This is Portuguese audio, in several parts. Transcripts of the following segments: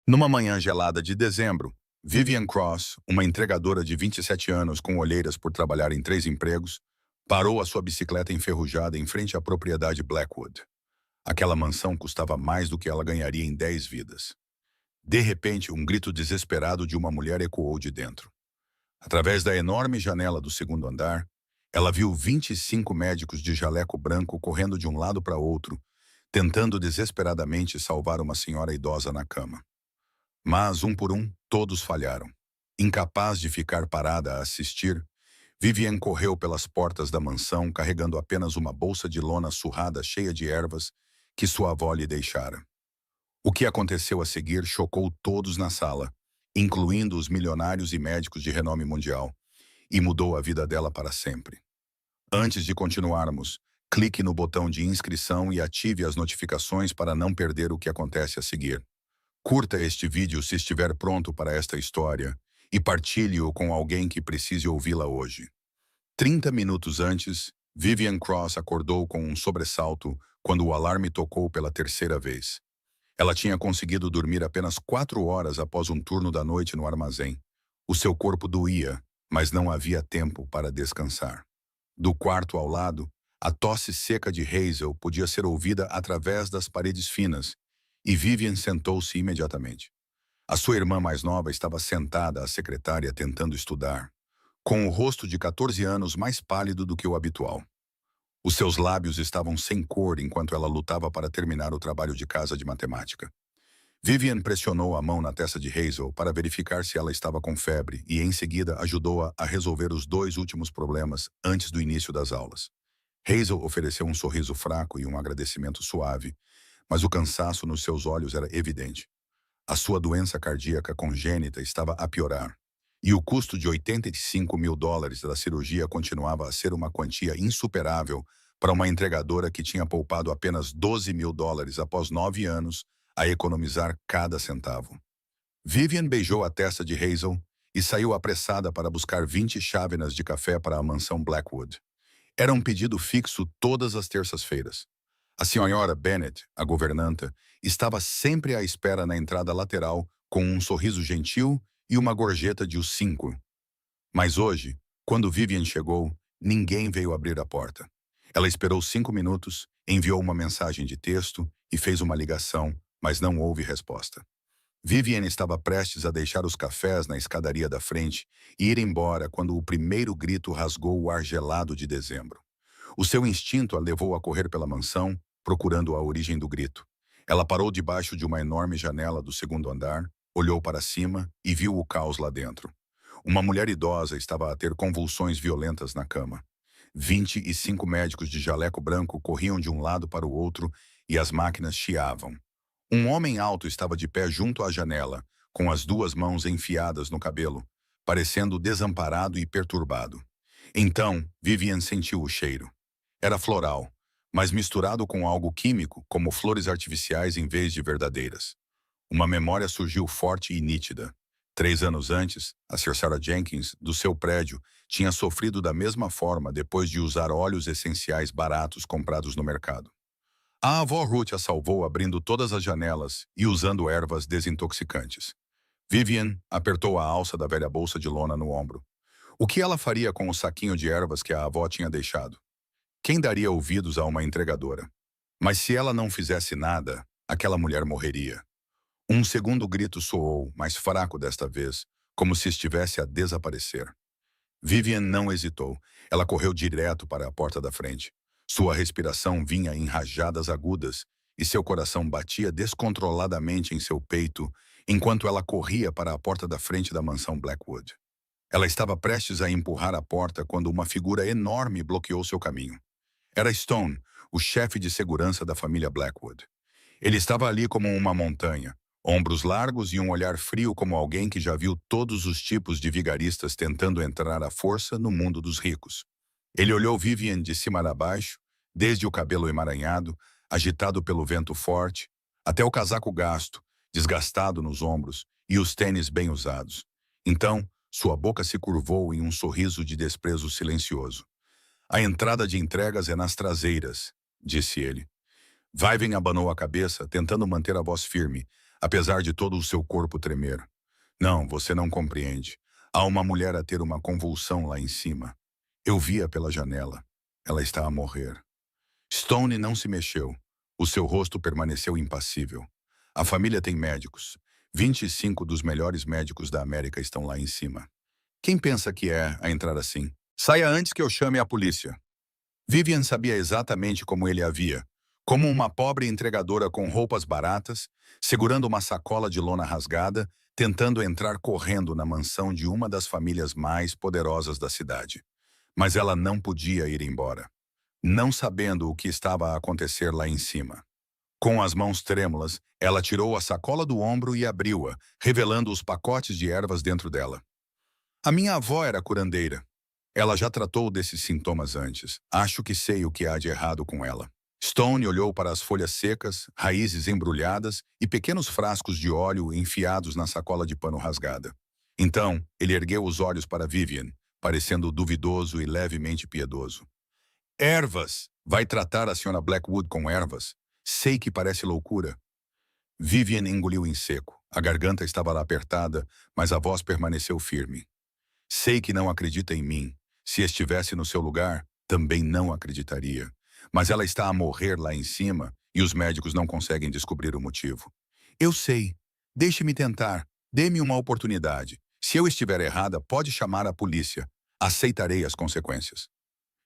Numa manhã gelada de dezembro, Vivian Cross, uma entregadora de 27 anos com olheiras por trabalhar em 3 empregos, parou a sua bicicleta enferrujada em frente à propriedade Blackwood. Aquela mansão custava mais do que ela ganharia em 10 vidas. De repente, um grito desesperado de uma mulher ecoou de dentro. Através da enorme janela do segundo andar, ela viu 25 médicos de jaleco branco correndo de um lado para outro, tentando desesperadamente salvar uma senhora idosa na cama. Mas, um por um, todos falharam. Incapaz de ficar parada a assistir, Vivian correu pelas portas da mansão carregando apenas uma bolsa de lona surrada cheia de ervas que sua avó lhe deixara. O que aconteceu a seguir chocou todos na sala, incluindo os milionários e médicos de renome mundial, e mudou a vida dela para sempre. Antes de continuarmos, clique no botão de inscrição e ative as notificações para não perder o que acontece a seguir. Curta este vídeo se estiver pronto para esta história e partilhe-o com alguém que precise ouvi-la hoje. 30 minutos antes, Vivian Cross acordou com um sobressalto quando o alarme tocou pela terceira vez. Ela tinha conseguido dormir apenas 4 horas após um turno da noite no armazém. O seu corpo doía, mas não havia tempo para descansar. Do quarto ao lado, a tosse seca de Hazel podia ser ouvida através das paredes finas, e Vivian sentou-se imediatamente. A sua irmã mais nova estava sentada à secretária tentando estudar, com o rosto de 14 anos mais pálido do que o habitual. Os seus lábios estavam sem cor enquanto ela lutava para terminar o trabalho de casa de matemática. Vivian pressionou a mão na testa de Hazel para verificar se ela estava com febre e, em seguida, ajudou-a a resolver os 2 últimos problemas antes do início das aulas. Hazel ofereceu um sorriso fraco e um agradecimento suave, mas o cansaço nos seus olhos era evidente. A sua doença cardíaca congênita estava a piorar, e o custo de $85.000 da cirurgia continuava a ser uma quantia insuperável para uma entregadora que tinha poupado apenas $12.000 após 9 anos a economizar cada centavo. Vivian beijou a testa de Hazel e saiu apressada para buscar 20 chávenas de café para a mansão Blackwood. Era um pedido fixo todas as terças-feiras. A senhora Bennet, a governanta, estava sempre à espera na entrada lateral com um sorriso gentil e uma gorjeta de os 5. Mas hoje, quando Vivian chegou, ninguém veio abrir a porta. Ela esperou 5 minutos, enviou uma mensagem de texto e fez uma ligação, mas não houve resposta. Vivian estava prestes a deixar os cafés na escadaria da frente e ir embora quando o primeiro grito rasgou o ar gelado de dezembro. O seu instinto a levou a correr pela mansão, procurando a origem do grito. Ela parou debaixo de uma enorme janela do segundo andar, olhou para cima e viu o caos lá dentro. Uma mulher idosa estava a ter convulsões violentas na cama. 25 médicos de jaleco branco corriam de um lado para o outro e as máquinas chiavam. Um homem alto estava de pé junto à janela, com as 2 mãos enfiadas no cabelo, parecendo desamparado e perturbado. Então, Vivian sentiu o cheiro. Era floral, mas misturado com algo químico, como flores artificiais em vez de verdadeiras. Uma memória surgiu forte e nítida. 3 anos antes, a Sr. Sarah Jenkins, do seu prédio, tinha sofrido da mesma forma depois de usar óleos essenciais baratos comprados no mercado. A avó Ruth a salvou abrindo todas as janelas e usando ervas desintoxicantes. Vivian apertou a alça da velha bolsa de lona no ombro. O que ela faria com o saquinho de ervas que a avó tinha deixado? Quem daria ouvidos a uma entregadora? Mas se ela não fizesse nada, aquela mulher morreria. Um segundo grito soou, mais fraco desta vez, como se estivesse a desaparecer. Vivian não hesitou. Ela correu direto para a porta da frente. Sua respiração vinha em rajadas agudas e seu coração batia descontroladamente em seu peito enquanto ela corria para a porta da frente da mansão Blackwood. Ela estava prestes a empurrar a porta quando uma figura enorme bloqueou seu caminho. Era Stone, o chefe de segurança da família Blackwood. Ele estava ali como uma montanha, ombros largos e um olhar frio como alguém que já viu todos os tipos de vigaristas tentando entrar à força no mundo dos ricos. Ele olhou Vivian de cima a baixo, desde o cabelo emaranhado, agitado pelo vento forte, até o casaco gasto, desgastado nos ombros, e os tênis bem usados. Então, sua boca se curvou em um sorriso de desprezo silencioso. A entrada de entregas é nas traseiras, disse ele. Vivian abanou a cabeça, tentando manter a voz firme, apesar de todo o seu corpo tremer. Não, você não compreende. Há uma mulher a ter uma convulsão lá em cima. Eu vi-a pela janela. Ela está a morrer. Stone não se mexeu. O seu rosto permaneceu impassível. A família tem médicos. 25 dos melhores médicos da América estão lá em cima. Quem pensa que é a entrar assim? Saia antes que eu chame a polícia. Vivian sabia exatamente como ele a via. Como uma pobre entregadora com roupas baratas, segurando uma sacola de lona rasgada, tentando entrar correndo na mansão de uma das famílias mais poderosas da cidade. Mas ela não podia ir embora, não sabendo o que estava a acontecer lá em cima. Com as mãos trêmulas, ela tirou a sacola do ombro e abriu-a, revelando os pacotes de ervas dentro dela. A minha avó era curandeira. Ela já tratou desses sintomas antes. Acho que sei o que há de errado com ela. Stone olhou para as folhas secas, raízes embrulhadas e pequenos frascos de óleo enfiados na sacola de pano rasgada. Então, ele ergueu os olhos para Vivian, parecendo duvidoso e levemente piedoso. Ervas! Vai tratar a Sra. Blackwood com ervas? Sei que parece loucura. Vivian engoliu em seco. A garganta estava apertada, mas a voz permaneceu firme. Sei que não acredita em mim. Se estivesse no seu lugar, também não acreditaria. Mas ela está a morrer lá em cima e os médicos não conseguem descobrir o motivo. Eu sei. Deixe-me tentar. Dê-me uma oportunidade. Se eu estiver errada, pode chamar a polícia. Aceitarei as consequências.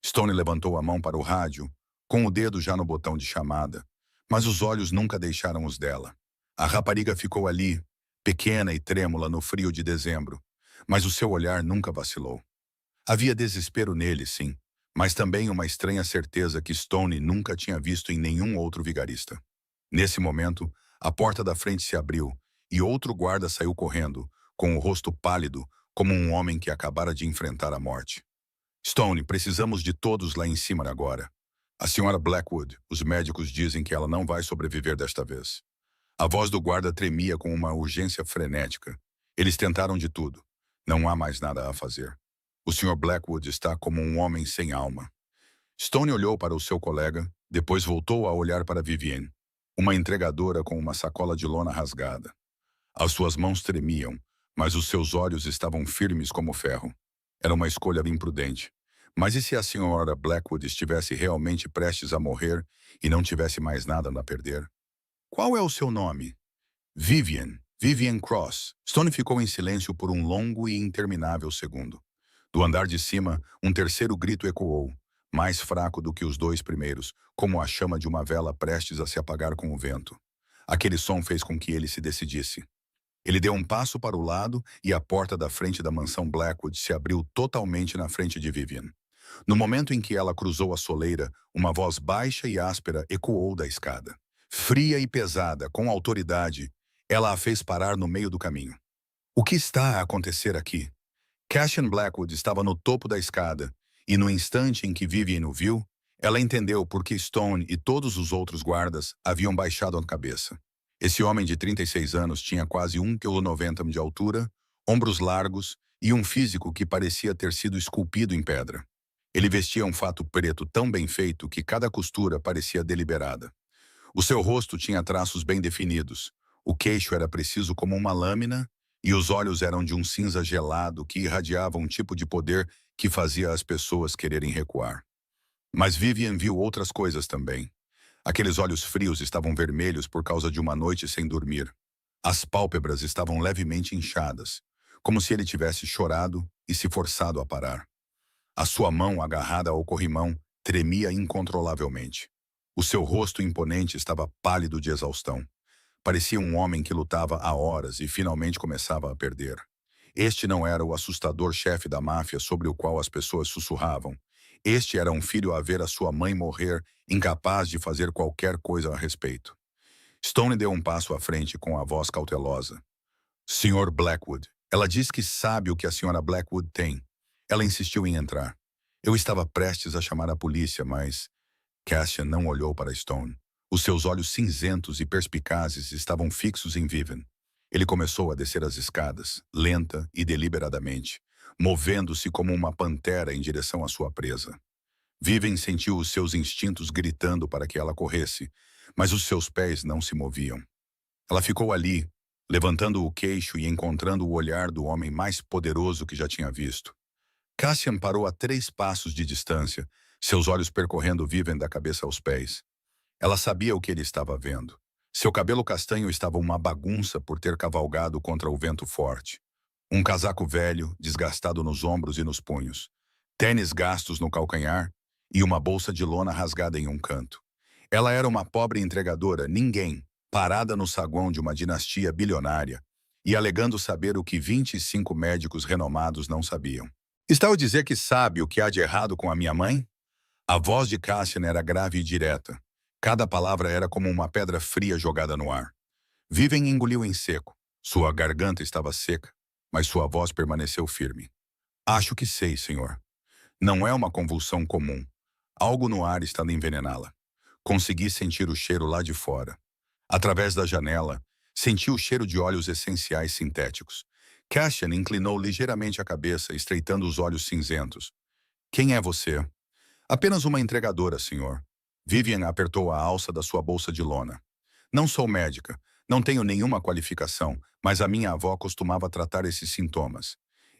Stone levantou a mão para o rádio, com o dedo já no botão de chamada, mas os olhos nunca deixaram os dela. A rapariga ficou ali, pequena e trêmula no frio de dezembro, mas o seu olhar nunca vacilou. Havia desespero nele, sim, mas também uma estranha certeza que Stone nunca tinha visto em nenhum outro vigarista. Nesse momento, a porta da frente se abriu e outro guarda saiu correndo, com o rosto pálido, como um homem que acabara de enfrentar a morte. Stone, precisamos de todos lá em cima agora. A Sra. Blackwood, os médicos dizem que ela não vai sobreviver desta vez. A voz do guarda tremia com uma urgência frenética. Eles tentaram de tudo. Não há mais nada a fazer. O Sr. Blackwood está como um homem sem alma. Stone olhou para o seu colega, depois voltou a olhar para Vivienne, uma entregadora com uma sacola de lona rasgada. As suas mãos tremiam, mas os seus olhos estavam firmes como ferro. Era uma escolha imprudente. Mas e se a Sra. Blackwood estivesse realmente prestes a morrer e não tivesse mais nada a perder? Qual é o seu nome? Vivian Cross. Stone ficou em silêncio por um longo e interminável segundo. Do andar de cima, um terceiro grito ecoou, mais fraco do que os dois primeiros, como a chama de uma vela prestes a se apagar com o vento. Aquele som fez com que ele se decidisse. Ele deu um passo para o lado e a porta da frente da mansão Blackwood se abriu totalmente na frente de Vivian. No momento em que ela cruzou a soleira, uma voz baixa e áspera ecoou da escada. Fria e pesada, com autoridade, ela a fez parar no meio do caminho. O que está a acontecer aqui? Cassian Blackwood estava no topo da escada, e no instante em que Vivian o viu, ela entendeu por que Stone e todos os outros guardas haviam baixado a cabeça. Esse homem de 36 anos tinha quase 1,90 kg de altura, ombros largos e um físico que parecia ter sido esculpido em pedra. Ele vestia um fato preto tão bem feito que cada costura parecia deliberada. O seu rosto tinha traços bem definidos, o queixo era preciso como uma lâmina e os olhos eram de um cinza gelado que irradiava um tipo de poder que fazia as pessoas quererem recuar. Mas Vivian viu outras coisas também. Aqueles olhos frios estavam vermelhos por causa de uma noite sem dormir. As pálpebras estavam levemente inchadas, como se ele tivesse chorado e se forçado a parar. A sua mão, agarrada ao corrimão, tremia incontrolavelmente. O seu rosto imponente estava pálido de exaustão. Parecia um homem que lutava há horas e finalmente começava a perder. Este não era o assustador chefe da máfia sobre o qual as pessoas sussurravam. Este era um filho a ver a sua mãe morrer, incapaz de fazer qualquer coisa a respeito. Stone deu um passo à frente com a voz cautelosa. Sr. Blackwood, ela diz que sabe o que a Sra. Blackwood tem. Ela insistiu em entrar. Eu estava prestes a chamar a polícia, mas... Cassian não olhou para Stone. Os seus olhos cinzentos e perspicazes estavam fixos em Vivian. Ele começou a descer as escadas, lenta e deliberadamente, movendo-se como uma pantera em direção à sua presa. Vivian sentiu os seus instintos gritando para que ela corresse, mas os seus pés não se moviam. Ela ficou ali, levantando o queixo e encontrando o olhar do homem mais poderoso que já tinha visto. Cassian parou a 3 passos de distância, seus olhos percorrendo Vivian da cabeça aos pés. Ela sabia o que ele estava vendo. Seu cabelo castanho estava uma bagunça por ter cavalgado contra o vento forte. Um casaco velho, desgastado nos ombros e nos punhos. Tênis gastos no calcanhar e uma bolsa de lona rasgada em um canto. Ela era uma pobre entregadora, ninguém, parada no saguão de uma dinastia bilionária e alegando saber o que 25 médicos renomados não sabiam. Está a dizer que sabe o que há de errado com a minha mãe? A voz de Cassian era grave e direta. Cada palavra era como uma pedra fria jogada no ar. Vivian engoliu em seco. Sua garganta estava seca, mas sua voz permaneceu firme. Acho que sei, senhor. Não é uma convulsão comum. Algo no ar está a envenená-la. Consegui sentir o cheiro lá de fora. Através da janela, senti o cheiro de óleos essenciais sintéticos. Cassian inclinou ligeiramente a cabeça, estreitando os olhos cinzentos. Quem é você? Apenas uma entregadora, senhor. Vivian apertou a alça da sua bolsa de lona. Não sou médica, não tenho nenhuma qualificação, mas a minha avó costumava tratar esses sintomas.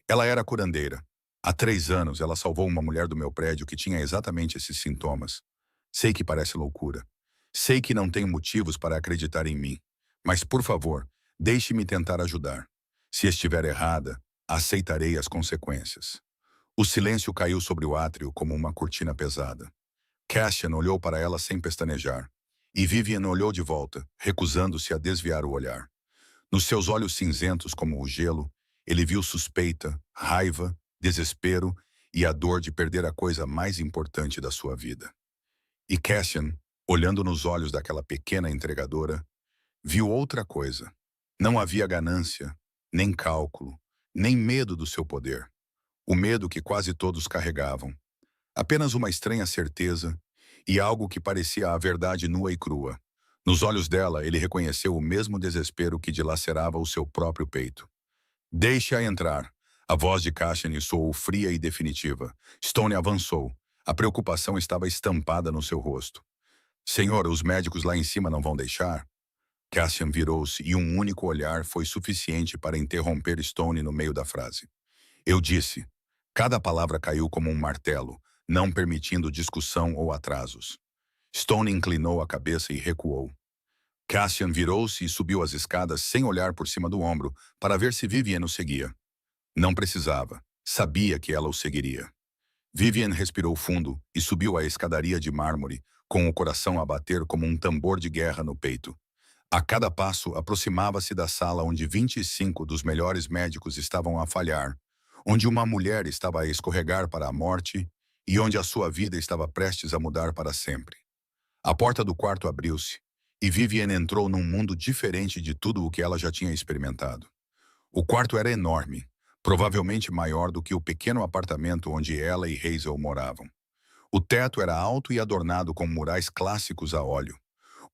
Ela era curandeira. Há 3 anos, ela salvou uma mulher do meu prédio que tinha exatamente esses sintomas. Sei que parece loucura. Sei que não tenho motivos para acreditar em mim. Mas, por favor, deixe-me tentar ajudar. Se estiver errada, aceitarei as consequências. O silêncio caiu sobre o átrio como uma cortina pesada. Cassian olhou para ela sem pestanejar. E Vivian olhou de volta, recusando-se a desviar o olhar. Nos seus olhos cinzentos como o gelo, ele viu suspeita, raiva, desespero e a dor de perder a coisa mais importante da sua vida. E Cassian, olhando nos olhos daquela pequena entregadora, viu outra coisa. Não havia ganância, nem cálculo, nem medo do seu poder. O medo que quase todos carregavam. Apenas uma estranha certeza e algo que parecia a verdade nua e crua. Nos olhos dela, ele reconheceu o mesmo desespero que dilacerava o seu próprio peito. Deixe-a entrar. A voz de Cassian soou fria e definitiva. Stone avançou. A preocupação estava estampada no seu rosto. Senhor, os médicos lá em cima não vão deixar? Cassian virou-se e um único olhar foi suficiente para interromper Stone no meio da frase. Eu disse. Cada palavra caiu como um martelo, não permitindo discussão ou atrasos. Stone inclinou a cabeça e recuou. Cassian virou-se e subiu as escadas sem olhar por cima do ombro para ver se Vivian o seguia. Não precisava. Sabia que ela o seguiria. Vivian respirou fundo e subiu a escadaria de mármore, com o coração a bater como um tambor de guerra no peito. A cada passo, aproximava-se da sala onde 25 dos melhores médicos estavam a falhar, onde uma mulher estava a escorregar para a morte e onde a sua vida estava prestes a mudar para sempre. A porta do quarto abriu-se e Vivian entrou num mundo diferente de tudo o que ela já tinha experimentado. O quarto era enorme, provavelmente maior do que o pequeno apartamento onde ela e Hazel moravam. O teto era alto e adornado com murais clássicos a óleo.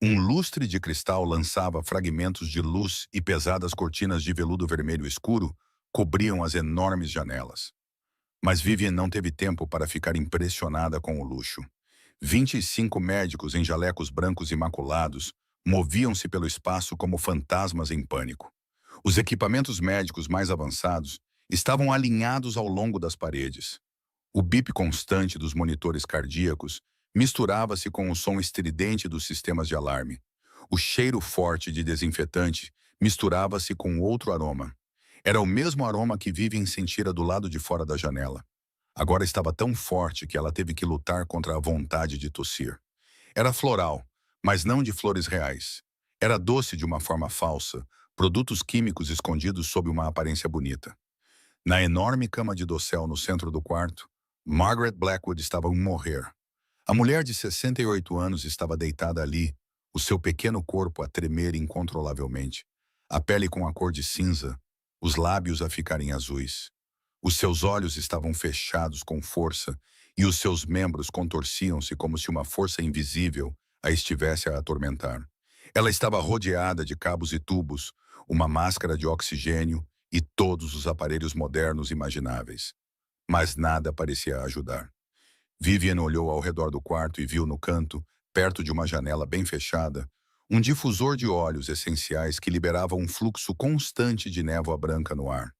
Um lustre de cristal lançava fragmentos de luz e pesadas cortinas de veludo vermelho escuro cobriam as enormes janelas. Mas Vivian não teve tempo para ficar impressionada com o luxo. 25 médicos em jalecos brancos imaculados moviam-se pelo espaço como fantasmas em pânico. Os equipamentos médicos mais avançados estavam alinhados ao longo das paredes. O bip constante dos monitores cardíacos misturava-se com o som estridente dos sistemas de alarme. O cheiro forte de desinfetante misturava-se com outro aroma. Era o mesmo aroma que Vivian sentira do lado de fora da janela. Agora estava tão forte que ela teve que lutar contra a vontade de tossir. Era floral, mas não de flores reais. Era doce de uma forma falsa, produtos químicos escondidos sob uma aparência bonita. Na enorme cama de dossel no centro do quarto, Margaret Blackwood estava a morrer. A mulher de 68 anos estava deitada ali, o seu pequeno corpo a tremer incontrolavelmente, a pele com a cor de cinza, os lábios a ficarem azuis. Os seus olhos estavam fechados com força e os seus membros contorciam-se como se uma força invisível a estivesse a atormentar. Ela estava rodeada de cabos e tubos, uma máscara de oxigênio e todos os aparelhos modernos imagináveis. Mas nada parecia ajudar. Vivian olhou ao redor do quarto e viu no canto, perto de uma janela bem fechada, Um difusor de óleos essenciais que liberava um fluxo constante de névoa branca no ar.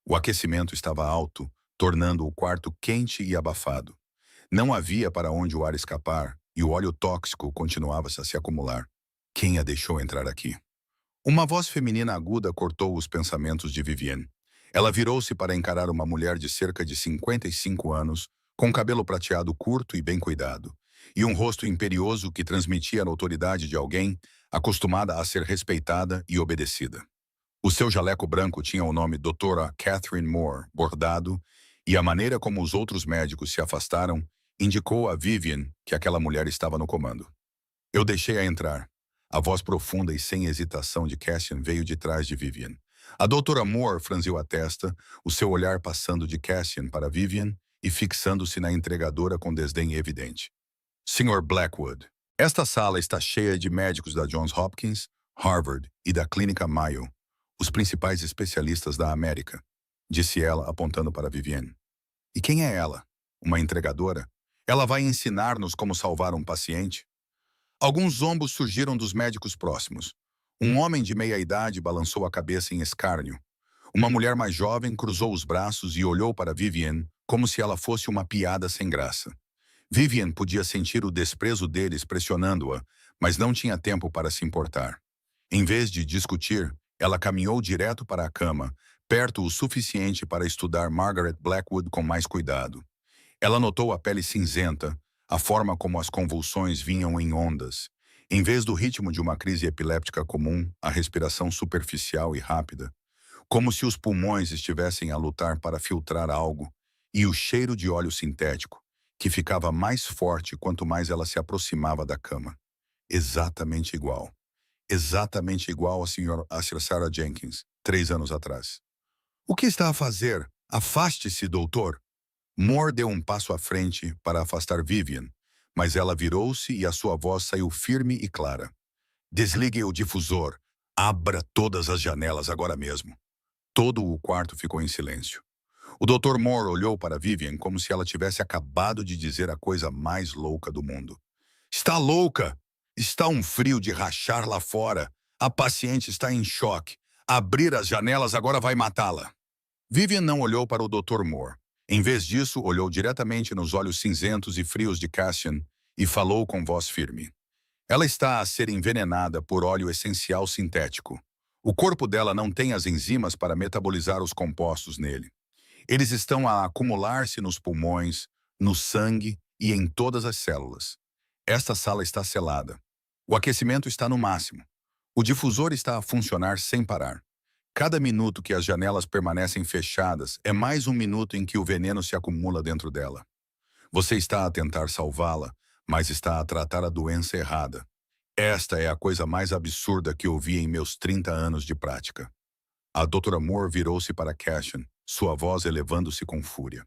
O aquecimento estava alto, tornando o quarto quente e abafado. Não havia para onde o ar escapar e o óleo tóxico continuava a se acumular. Quem a deixou entrar aqui? Uma voz feminina aguda cortou os pensamentos de Vivienne. Ela virou-se para encarar uma mulher de cerca de 55 anos, com cabelo prateado curto e bem cuidado, e um rosto imperioso que transmitia a autoridade de alguém acostumada a ser respeitada e obedecida. O seu jaleco branco tinha o nome Doutora Catherine Moore bordado, e a maneira como os outros médicos se afastaram indicou a Vivienne que aquela mulher estava no comando. Eu deixei-a entrar. A voz profunda e sem hesitação de Cassian veio de trás de Vivienne. A doutora Moore franziu a testa, o seu olhar passando de Cassian para Vivienne e fixando-se na entregadora com desdém evidente. Sr. Blackwood, esta sala está cheia de médicos da Johns Hopkins, Harvard e da Clínica Mayo, os principais especialistas da América, disse ela apontando para Vivienne. E quem é ela? Uma entregadora? Ela vai ensinar-nos como salvar um paciente? Alguns zombos surgiram dos médicos próximos. Um homem de meia-idade balançou a cabeça em escárnio. Uma mulher mais jovem cruzou os braços e olhou para Vivienne como se ela fosse uma piada sem graça. Vivienne podia sentir o desprezo deles pressionando-a, mas não tinha tempo para se importar. Em vez de discutir, ela caminhou direto para a cama, perto o suficiente para estudar Margaret Blackwood com mais cuidado. Ela notou a pele cinzenta, a forma como as convulsões vinham em ondas. Em vez do ritmo de uma crise epiléptica comum, a respiração superficial e rápida, como se os pulmões estivessem a lutar para filtrar algo, e o cheiro de óleo sintético, que ficava mais forte quanto mais ela se aproximava da cama. Exatamente igual. Exatamente igual a Sra. Sarah Jenkins, 3 anos atrás. O que está a fazer? Afaste-se, doutor. Moore deu um passo à frente para afastar Vivienne, mas ela virou-se e a sua voz saiu firme e clara. Desligue o difusor. Abra todas as janelas agora mesmo. Todo o quarto ficou em silêncio. O Dr. Moore olhou para Vivienne como se ela tivesse acabado de dizer a coisa mais louca do mundo. Está louca! Está um frio de rachar lá fora. A paciente está em choque. Abrir as janelas agora vai matá-la. Vivienne não olhou para o Dr. Moore. Em vez disso, olhou diretamente nos olhos cinzentos e frios de Cassian e falou com voz firme. Ela está a ser envenenada por óleo essencial sintético. O corpo dela não tem as enzimas para metabolizar os compostos nele. Eles estão a acumular-se nos pulmões, no sangue e em todas as células. Esta sala está selada. O aquecimento está no máximo. O difusor está a funcionar sem parar. Cada minuto que as janelas permanecem fechadas é mais um minuto em que o veneno se acumula dentro dela. Você está a tentar salvá-la, mas está a tratar a doença errada. Esta é a coisa mais absurda que ouvi em meus 30 anos de prática. A doutora Moore virou-se para Cassian, sua voz elevando-se com fúria.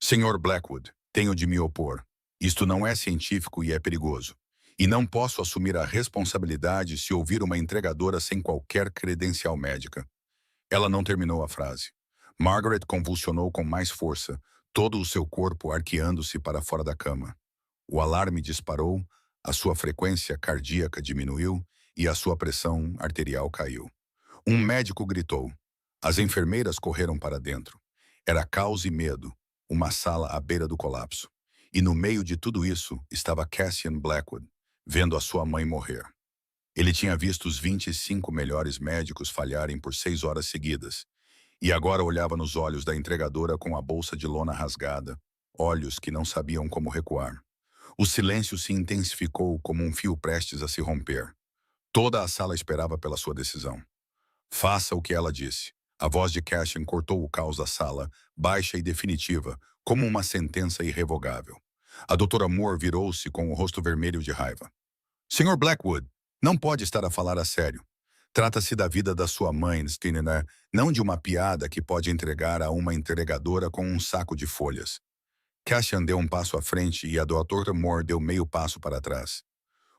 Sr. Blackwood, tenho de me opor. Isto não é científico e é perigoso. E não posso assumir a responsabilidade se ouvir uma entregadora sem qualquer credencial médica. Ela não terminou a frase. Margaret convulsionou com mais força, todo o seu corpo arqueando-se para fora da cama. O alarme disparou, a sua frequência cardíaca diminuiu e a sua pressão arterial caiu. Um médico gritou. As enfermeiras correram para dentro. Era caos e medo, uma sala à beira do colapso. E no meio de tudo isso estava Cassian Blackwood, vendo a sua mãe morrer. Ele tinha visto os 25 melhores médicos falharem por 6 horas seguidas, e agora olhava nos olhos da entregadora com a bolsa de lona rasgada, olhos que não sabiam como recuar. O silêncio se intensificou como um fio prestes a se romper. Toda a sala esperava pela sua decisão. Faça o que ela disse. A voz de Cassian cortou o caos da sala, baixa e definitiva, como uma sentença irrevogável. A doutora Moore virou-se com o rosto vermelho de raiva. Sr. Blackwood, não pode estar a falar a sério. Trata-se da vida da sua mãe, Skinner, não de uma piada que pode entregar a uma entregadora com um saco de folhas. Cassian deu um passo à frente e a doutora Moore deu meio passo para trás.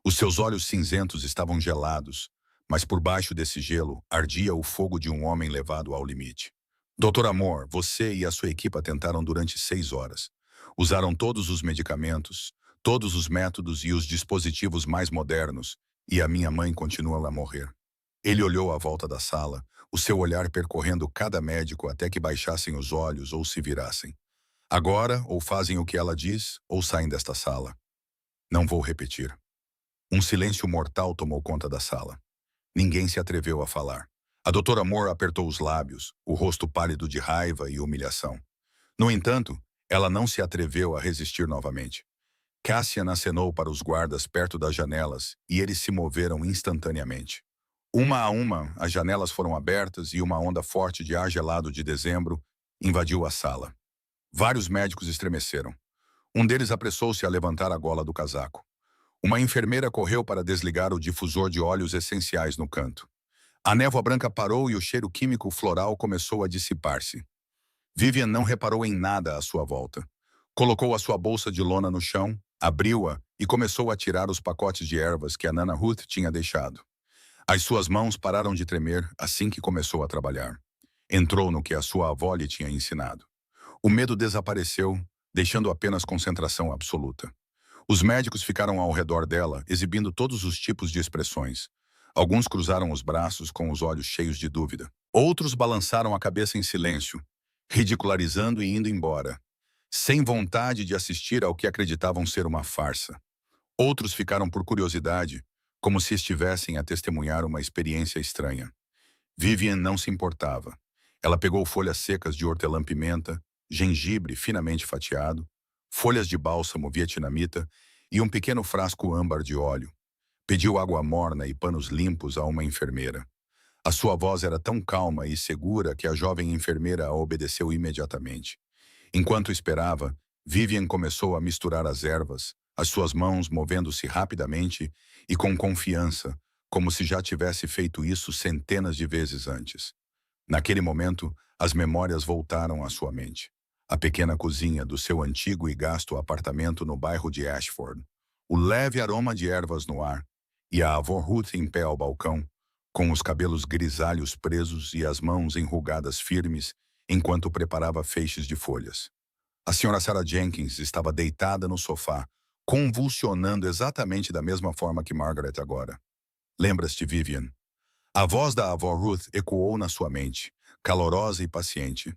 Os seus olhos cinzentos estavam gelados, mas por baixo desse gelo ardia o fogo de um homem levado ao limite. Doutora Moore, você e a sua equipa tentaram durante 6 horas. Usaram todos os medicamentos, todos os métodos e os dispositivos mais modernos, E a minha mãe continua a morrer. Ele olhou à volta da sala, o seu olhar percorrendo cada médico até que baixassem os olhos ou se virassem. Agora, ou fazem o que ela diz, ou saem desta sala. Não vou repetir. Um silêncio mortal tomou conta da sala. Ninguém se atreveu a falar. A doutora Moore apertou os lábios, o rosto pálido de raiva e humilhação. No entanto, ela não se atreveu a resistir novamente. Cassian acenou para os guardas perto das janelas e eles se moveram instantaneamente. Uma a uma, as janelas foram abertas e uma onda forte de ar gelado de dezembro invadiu a sala. Vários médicos estremeceram. Um deles apressou-se a levantar a gola do casaco. Uma enfermeira correu para desligar o difusor de óleos essenciais no canto. A névoa branca parou e o cheiro químico floral começou a dissipar-se. Vivian não reparou em nada à sua volta. Colocou a sua bolsa de lona no chão, abriu-a e começou a tirar os pacotes de ervas que a Nana Ruth tinha deixado. As suas mãos pararam de tremer assim que começou a trabalhar. Entrou no que a sua avó lhe tinha ensinado. O medo desapareceu, deixando apenas concentração absoluta. Os médicos ficaram ao redor dela, exibindo todos os tipos de expressões. Alguns cruzaram os braços com os olhos cheios de dúvida. Outros balançaram a cabeça em silêncio, ridicularizando e indo embora, sem vontade de assistir ao que acreditavam ser uma farsa. Outros ficaram por curiosidade, como se estivessem a testemunhar uma experiência estranha. Vivian não se importava. Ela pegou folhas secas de hortelã-pimenta, gengibre finamente fatiado, folhas de bálsamo vietnamita e um pequeno frasco âmbar de óleo. Pediu água morna e panos limpos a uma enfermeira. A sua voz era tão calma e segura que a jovem enfermeira a obedeceu imediatamente. Enquanto esperava, Vivian começou a misturar as ervas, as suas mãos movendo-se rapidamente e com confiança, como se já tivesse feito isso centenas de vezes antes. Naquele momento, as memórias voltaram à sua mente. A pequena cozinha do seu antigo e gasto apartamento no bairro de Ashford, o leve aroma de ervas no ar, e a avó Ruth em pé ao balcão, com os cabelos grisalhos presos e as mãos enrugadas firmes, enquanto preparava feixes de folhas. A senhora Sarah Jenkins estava deitada no sofá, convulsionando exatamente da mesma forma que Margaret agora. Lembras-te, Vivian? A voz da avó Ruth ecoou na sua mente, calorosa e paciente.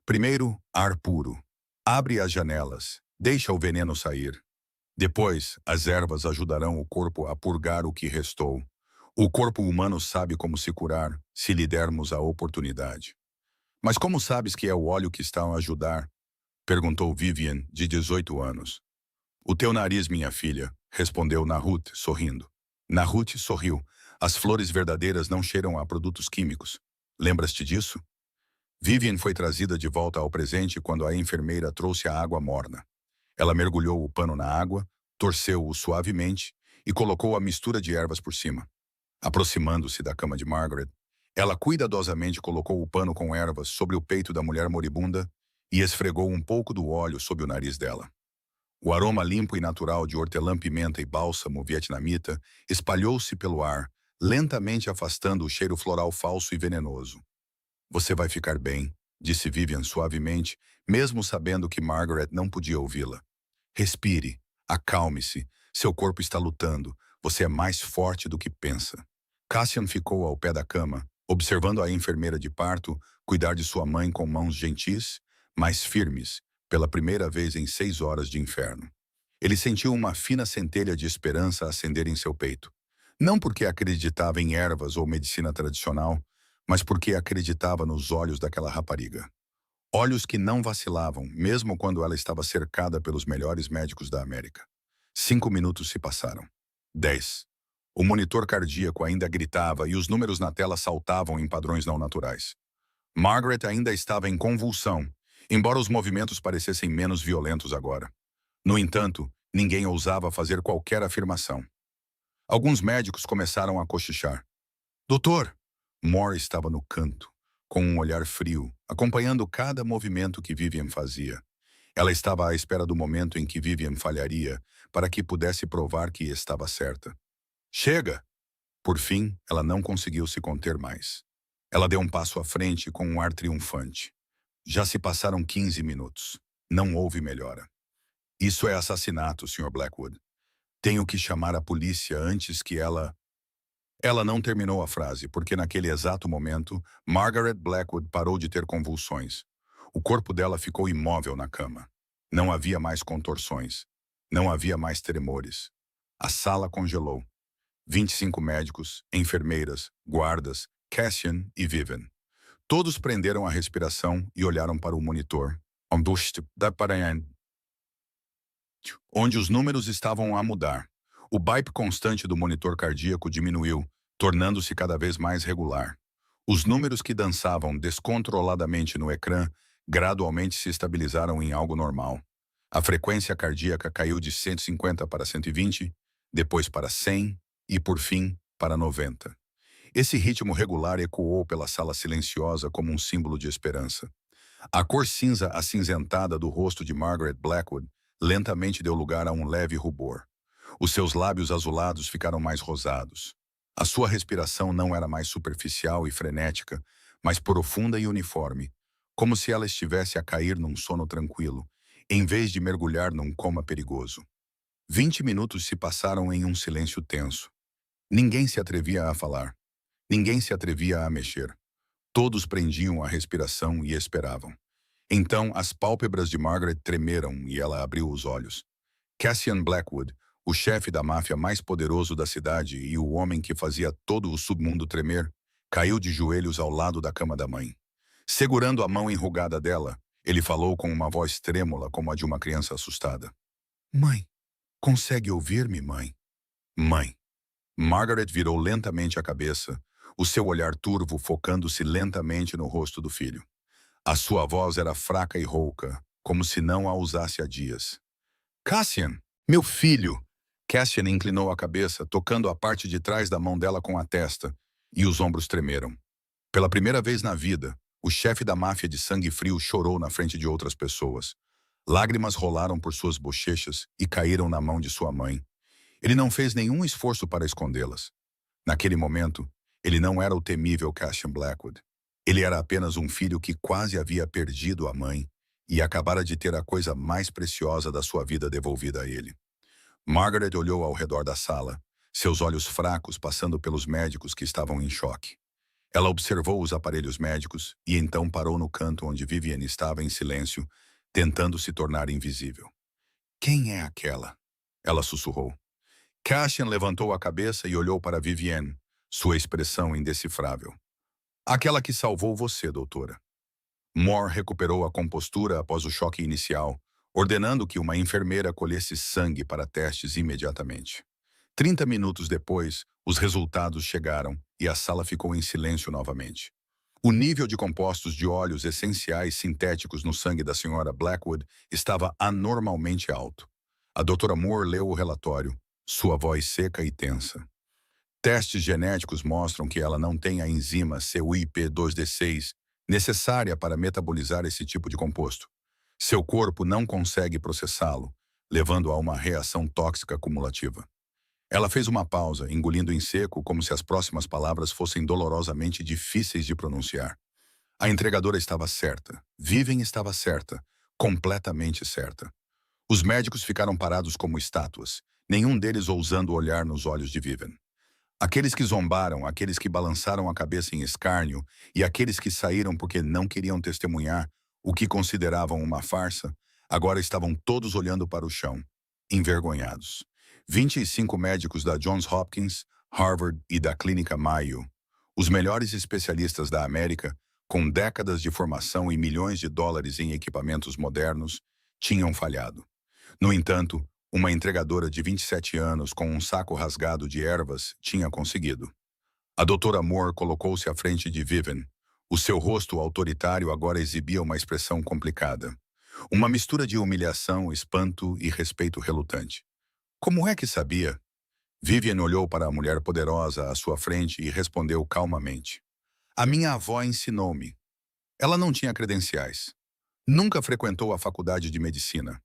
Primeiro, ar puro. Abre as janelas. Deixa o veneno sair. Depois, as ervas ajudarão o corpo a purgar o que restou. O corpo humano sabe como se curar, se lhe dermos a oportunidade. Mas como sabes que é o óleo que está a ajudar? Perguntou Vivian, de 18 anos. O teu nariz, minha filha, respondeu Nahut, sorrindo. Nahut sorriu. As flores verdadeiras não cheiram a produtos químicos. Lembras-te disso? Vivian foi trazida de volta ao presente quando a enfermeira trouxe a água morna. Ela mergulhou o pano na água, torceu-o suavemente e colocou a mistura de ervas por cima. Aproximando-se da cama de Margaret, ela cuidadosamente colocou o pano com ervas sobre o peito da mulher moribunda e esfregou um pouco do óleo sob o nariz dela. O aroma limpo e natural de hortelã-pimenta e bálsamo vietnamita espalhou-se pelo ar, lentamente afastando o cheiro floral falso e venenoso. Você vai ficar bem, disse Vivian suavemente, mesmo sabendo que Margaret não podia ouvi-la. Respire, acalme-se, seu corpo está lutando, você é mais forte do que pensa. Cassian ficou ao pé da cama, observando a enfermeira de parto cuidar de sua mãe com mãos gentis, mas firmes, pela primeira vez em 6 horas de inferno. Ele sentiu uma fina centelha de esperança acender em seu peito. Não porque acreditava em ervas ou medicina tradicional, mas porque acreditava nos olhos daquela rapariga. Olhos que não vacilavam, mesmo quando ela estava cercada pelos melhores médicos da América. 5 minutos se passaram. 10. O monitor cardíaco ainda gritava e os números na tela saltavam em padrões não naturais. Margaret ainda estava em convulsão, embora os movimentos parecessem menos violentos agora. No entanto, ninguém ousava fazer qualquer afirmação. Alguns médicos começaram a cochichar. Doutor! Moore estava no canto, com um olhar frio, acompanhando cada movimento que Vivian fazia. Ela estava à espera do momento em que Vivian falharia, para que pudesse provar que estava certa. Chega! Por fim, ela não conseguiu se conter mais. Ela deu um passo à frente com um ar triunfante. Já se passaram 15 minutos. Não houve melhora. Isso é assassinato, Sr. Blackwood. Tenho que chamar a polícia antes que ela... Ela não terminou a frase, porque naquele exato momento, Margaret Blackwood parou de ter convulsões. O corpo dela ficou imóvel na cama. Não havia mais contorções. Não havia mais tremores. A sala congelou. 25 médicos, enfermeiras, guardas, Cassian e Vivian. Todos prenderam a respiração e olharam para o monitor, onde os números estavam a mudar. O bip constante do monitor cardíaco diminuiu, tornando-se cada vez mais regular. Os números que dançavam descontroladamente no ecrã gradualmente se estabilizaram em algo normal. A frequência cardíaca caiu de 150 para 120, depois para 100 e, por fim, para 90. Esse ritmo regular ecoou pela sala silenciosa como um símbolo de esperança. A cor cinza acinzentada do rosto de Margaret Blackwood lentamente deu lugar a um leve rubor. Os seus lábios azulados ficaram mais rosados. A sua respiração não era mais superficial e frenética, mas profunda e uniforme, como se ela estivesse a cair num sono tranquilo, em vez de mergulhar num coma perigoso. 20 minutos se passaram em um silêncio tenso. Ninguém se atrevia a falar. Ninguém se atrevia a mexer. Todos prendiam a respiração e esperavam. Então, as pálpebras de Margaret tremeram e ela abriu os olhos. Cassian Blackwood, o chefe da máfia mais poderoso da cidade e o homem que fazia todo o submundo tremer, caiu de joelhos ao lado da cama da mãe. Segurando a mão enrugada dela, ele falou com uma voz trêmula como a de uma criança assustada. Mãe, consegue ouvir-me, mãe? Mãe. Margaret virou lentamente a cabeça, o seu olhar turvo focando-se lentamente no rosto do filho. A sua voz era fraca e rouca, como se não a usasse há dias. Cassian, meu filho! Cassian inclinou a cabeça, tocando a parte de trás da mão dela com a testa, e os ombros tremeram. Pela primeira vez na vida, o chefe da máfia de sangue frio chorou na frente de outras pessoas. Lágrimas rolaram por suas bochechas e caíram na mão de sua mãe. Ele não fez nenhum esforço para escondê-las. Naquele momento, ele não era o temível Cassian Blackwood. Ele era apenas um filho que quase havia perdido a mãe e acabara de ter a coisa mais preciosa da sua vida devolvida a ele. Margaret olhou ao redor da sala, seus olhos fracos passando pelos médicos que estavam em choque. Ela observou os aparelhos médicos e então parou no canto onde Vivian estava em silêncio, tentando se tornar invisível. Quem é aquela? Ela sussurrou. Cassian levantou a cabeça e olhou para Vivian, sua expressão indecifrável. Aquela que salvou você, doutora. Moore recuperou a compostura após o choque inicial, ordenando que uma enfermeira colhesse sangue para testes imediatamente. 30 minutos depois, os resultados chegaram e a sala ficou em silêncio novamente. O nível de compostos de óleos essenciais sintéticos no sangue da senhora Blackwood estava anormalmente alto. A doutora Moore leu o relatório, sua voz seca e tensa. Testes genéticos mostram que ela não tem a enzima CUIP2D6 necessária para metabolizar esse tipo de composto. Seu corpo não consegue processá-lo, levando a uma reação tóxica cumulativa. Ela fez uma pausa, engolindo em seco como se as próximas palavras fossem dolorosamente difíceis de pronunciar. A entregadora estava certa. Vivian estava certa. Completamente certa. Os médicos ficaram parados como estátuas, nenhum deles ousando olhar nos olhos de Vivian. Aqueles que zombaram, aqueles que balançaram a cabeça em escárnio e aqueles que saíram porque não queriam testemunhar o que consideravam uma farsa, agora estavam todos olhando para o chão, envergonhados. 25 médicos da Johns Hopkins, Harvard e da Clínica Mayo, os melhores especialistas da América, com décadas de formação e milhões de dólares em equipamentos modernos, tinham falhado. No entanto, uma entregadora de 27 anos com um saco rasgado de ervas tinha conseguido. A doutora Moore colocou-se à frente de Vivian. O seu rosto autoritário agora exibia uma expressão complicada. Uma mistura de humilhação, espanto e respeito relutante. Como é que sabia? Vivian olhou para a mulher poderosa à sua frente e respondeu calmamente. A minha avó ensinou-me. Ela não tinha credenciais. Nunca frequentou a faculdade de medicina.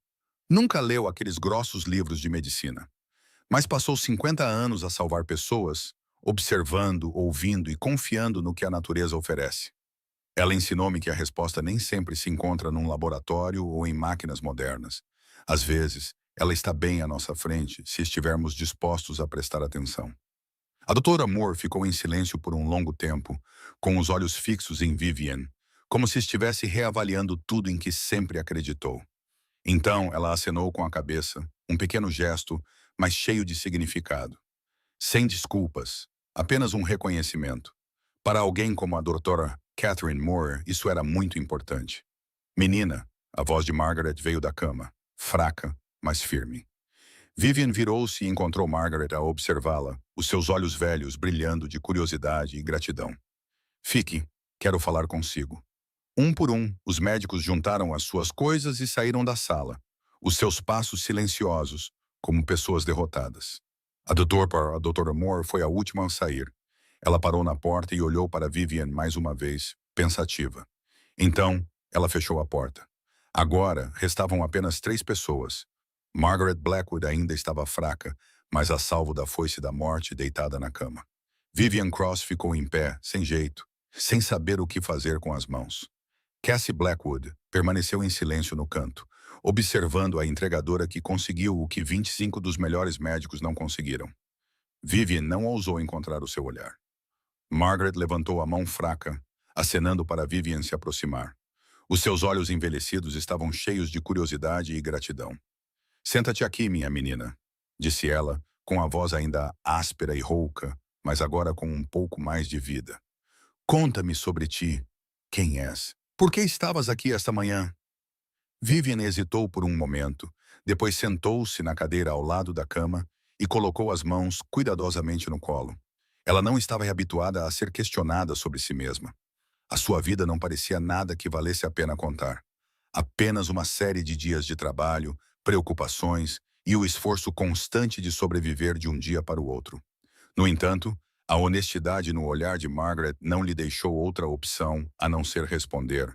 Nunca leu aqueles grossos livros de medicina. Mas passou 50 anos a salvar pessoas, observando, ouvindo e confiando no que a natureza oferece. Ela ensinou-me que a resposta nem sempre se encontra num laboratório ou em máquinas modernas. Às vezes, ela está bem à nossa frente se estivermos dispostos a prestar atenção. A doutora Moore ficou em silêncio por um longo tempo, com os olhos fixos em Vivian, como se estivesse reavaliando tudo em que sempre acreditou. Então, ela acenou com a cabeça, um pequeno gesto, mas cheio de significado. Sem desculpas, apenas um reconhecimento. Para alguém como a doutora Catherine Moore, isso era muito importante. Menina, a voz de Margaret veio da cama, fraca, mas firme. Vivian virou-se e encontrou Margaret a observá-la, os seus olhos velhos brilhando de curiosidade e gratidão. Fique, quero falar consigo. Um por um, os médicos juntaram as suas coisas e saíram da sala, os seus passos silenciosos, como pessoas derrotadas. A doutora Moore foi a última a sair. Ela parou na porta e olhou para Vivian mais uma vez, pensativa. Então, ela fechou a porta. Agora, restavam apenas 3 pessoas. Margaret Blackwood ainda estava fraca, mas a salvo da foice da morte deitada na cama. Vivian Cross ficou em pé, sem jeito, sem saber o que fazer com as mãos. Cassie Blackwood permaneceu em silêncio no canto, observando a entregadora que conseguiu o que 25 dos melhores médicos não conseguiram. Vivian não ousou encontrar o seu olhar. Margaret levantou a mão fraca, acenando para Vivian se aproximar. Os seus olhos envelhecidos estavam cheios de curiosidade e gratidão. Senta-te aqui, minha menina, disse ela, com a voz ainda áspera e rouca, mas agora com um pouco mais de vida. Conta-me sobre ti. Quem és? Por que estavas aqui esta manhã? Vivian hesitou por um momento, depois sentou-se na cadeira ao lado da cama e colocou as mãos cuidadosamente no colo. Ela não estava habituada a ser questionada sobre si mesma. A sua vida não parecia nada que valesse a pena contar. Apenas uma série de dias de trabalho, preocupações e o esforço constante de sobreviver de um dia para o outro. No entanto, a honestidade no olhar de Margaret não lhe deixou outra opção a não ser responder.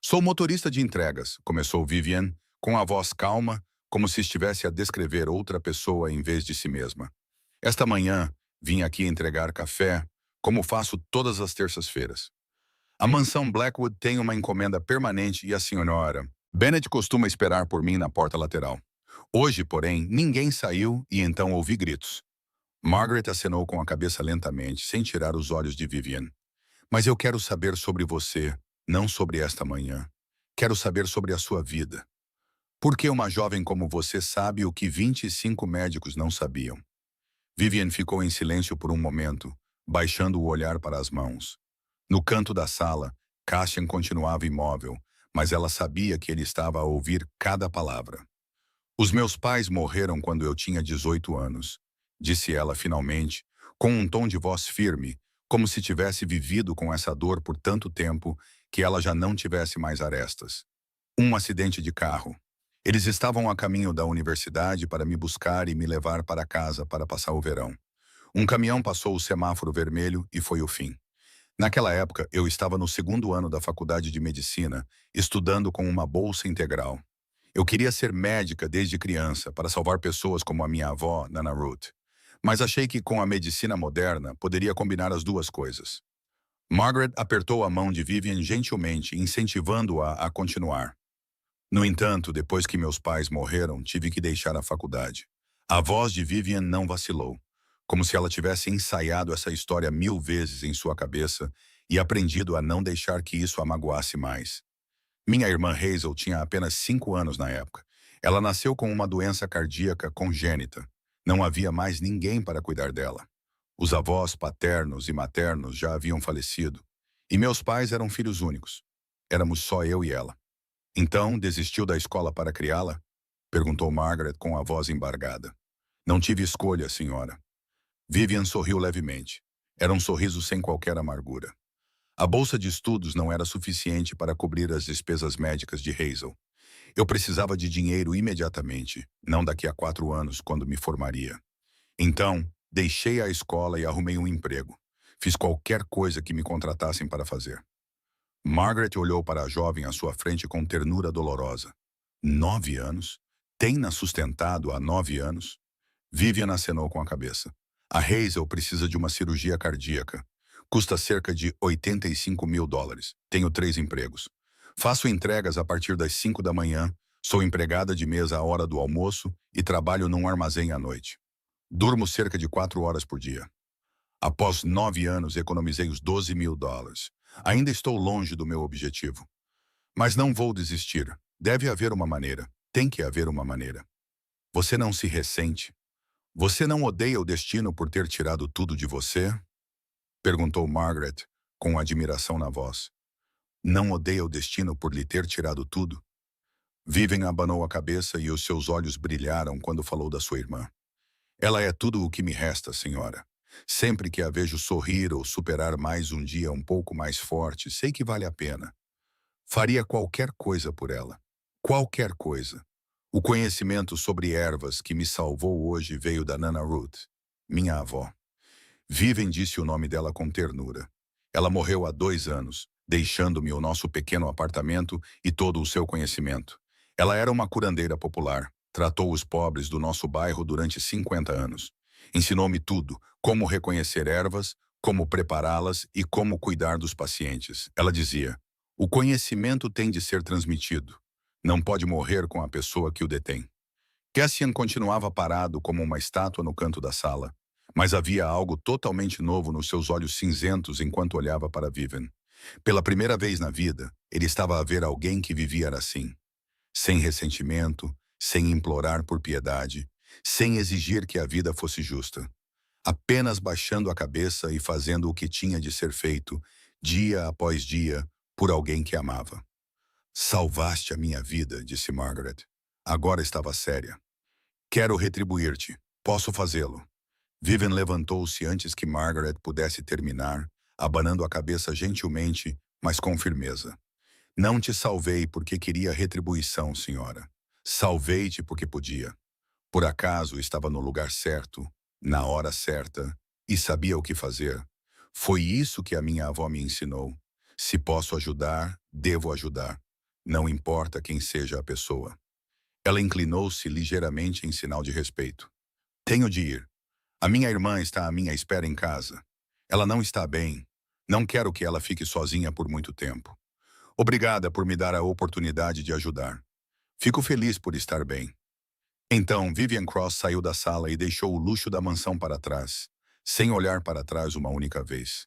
Sou motorista de entregas, começou Vivian, com a voz calma, como se estivesse a descrever outra pessoa em vez de si mesma. Esta manhã, vim aqui entregar café, como faço todas as terças-feiras. A mansão Blackwood tem uma encomenda permanente e a senhora Bennett costuma esperar por mim na porta lateral. Hoje, porém, ninguém saiu e então ouvi gritos. Margaret acenou com a cabeça lentamente, sem tirar os olhos de Vivian. Mas eu quero saber sobre você, não sobre esta manhã. Quero saber sobre a sua vida. Por que uma jovem como você sabe o que 25 médicos não sabiam? Vivian ficou em silêncio por um momento, baixando o olhar para as mãos. No canto da sala, Cassian continuava imóvel, mas ela sabia que ele estava a ouvir cada palavra. Os meus pais morreram quando eu tinha 18 anos, disse ela finalmente, com um tom de voz firme, como se tivesse vivido com essa dor por tanto tempo que ela já não tivesse mais arestas. Um acidente de carro. Eles estavam a caminho da universidade para me buscar e me levar para casa para passar o verão. Um caminhão passou o semáforo vermelho e foi o fim. Naquela época, eu estava no 2º ano da faculdade de medicina, estudando com uma bolsa integral. Eu queria ser médica desde criança para salvar pessoas como a minha avó, Nana Ruth. Mas achei que com a medicina moderna poderia combinar as duas coisas. Margaret apertou a mão de Vivian gentilmente, incentivando-a a continuar. No entanto, depois que meus pais morreram, tive que deixar a faculdade. A voz de Vivian não vacilou, como se ela tivesse ensaiado essa história 1000 vezes em sua cabeça e aprendido a não deixar que isso a magoasse mais. Minha irmã Hazel tinha apenas 5 anos na época. Ela nasceu com uma doença cardíaca congênita. Não havia mais ninguém para cuidar dela. Os avós paternos e maternos já haviam falecido, e meus pais eram filhos únicos. Éramos só eu e ela. Então, desistiu da escola para criá-la? Perguntou Margaret com a voz embargada. Não tive escolha, senhora. Vivian sorriu levemente. Era um sorriso sem qualquer amargura. A bolsa de estudos não era suficiente para cobrir as despesas médicas de Hazel. Eu precisava de dinheiro imediatamente, não daqui a 4 anos, quando me formaria. Então, deixei a escola e arrumei um emprego. Fiz qualquer coisa que me contratassem para fazer. Margaret olhou para a jovem à sua frente com ternura dolorosa. 9 anos? Tem-na sustentado há 9 anos? Vivian acenou com a cabeça. A Hazel precisa de uma cirurgia cardíaca. Custa cerca de $85.000. Tenho 3 empregos. Faço entregas a partir das 5 da manhã, sou empregada de mesa à hora do almoço e trabalho num armazém à noite. Durmo cerca de 4 horas por dia. Após 9 anos, economizei os $12.000. Ainda estou longe do meu objetivo. Mas não vou desistir. Deve haver uma maneira. Tem que haver uma maneira. Você não se ressente? Você não odeia o destino por ter tirado tudo de você? Perguntou Margaret, com admiração na voz. Não odeia o destino por lhe ter tirado tudo? Vivian abanou a cabeça e os seus olhos brilharam quando falou da sua irmã. Ela é tudo o que me resta, senhora. Sempre que a vejo sorrir ou superar mais um dia um pouco mais forte, sei que vale a pena. Faria qualquer coisa por ela. Qualquer coisa. O conhecimento sobre ervas que me salvou hoje veio da Nana Ruth, minha avó. Vivian disse o nome dela com ternura. Ela morreu há 2 anos, deixando-me o nosso pequeno apartamento e todo o seu conhecimento. Ela era uma curandeira popular. Tratou os pobres do nosso bairro durante 50 anos. Ensinou-me tudo, como reconhecer ervas, como prepará-las e como cuidar dos pacientes. Ela dizia, o conhecimento tem de ser transmitido. Não pode morrer com a pessoa que o detém. Cassian continuava parado como uma estátua no canto da sala, mas havia algo totalmente novo nos seus olhos cinzentos enquanto olhava para Vivian. Pela primeira vez na vida, ele estava a ver alguém que vivia assim. Sem ressentimento, sem implorar por piedade, sem exigir que a vida fosse justa. Apenas baixando a cabeça e fazendo o que tinha de ser feito, dia após dia, por alguém que amava. Salvaste a minha vida, disse Margaret. Agora estava séria. Quero retribuir-te. Posso fazê-lo. Vivian levantou-se antes que Margaret pudesse terminar, abanando a cabeça gentilmente, mas com firmeza. Não te salvei porque queria retribuição, senhora. Salvei-te porque podia. Por acaso estava no lugar certo, na hora certa, e sabia o que fazer. Foi isso que a minha avó me ensinou. Se posso ajudar, devo ajudar. Não importa quem seja a pessoa. Ela inclinou-se ligeiramente em sinal de respeito. Tenho de ir. A minha irmã está à minha espera em casa. Ela não está bem. Não quero que ela fique sozinha por muito tempo. Obrigada por me dar a oportunidade de ajudar. Fico feliz por estar bem. Então, Vivian Cross saiu da sala e deixou o luxo da mansão para trás, sem olhar para trás uma única vez.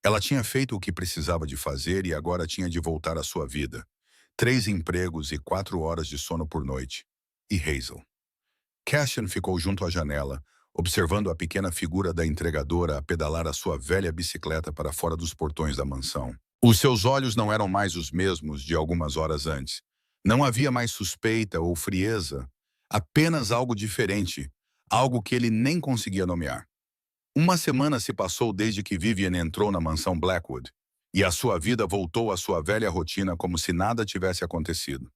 Ela tinha feito o que precisava de fazer e agora tinha de voltar à sua vida. 3 empregos e 4 horas de sono por noite. E Hazel. Cassian ficou junto à janela, observando a pequena figura da entregadora a pedalar a sua velha bicicleta para fora dos portões da mansão. Os seus olhos não eram mais os mesmos de algumas horas antes. Não havia mais suspeita ou frieza, apenas algo diferente, algo que ele nem conseguia nomear. Uma semana se passou desde que Vivian entrou na mansão Blackwood, e a sua vida voltou à sua velha rotina como se nada tivesse acontecido.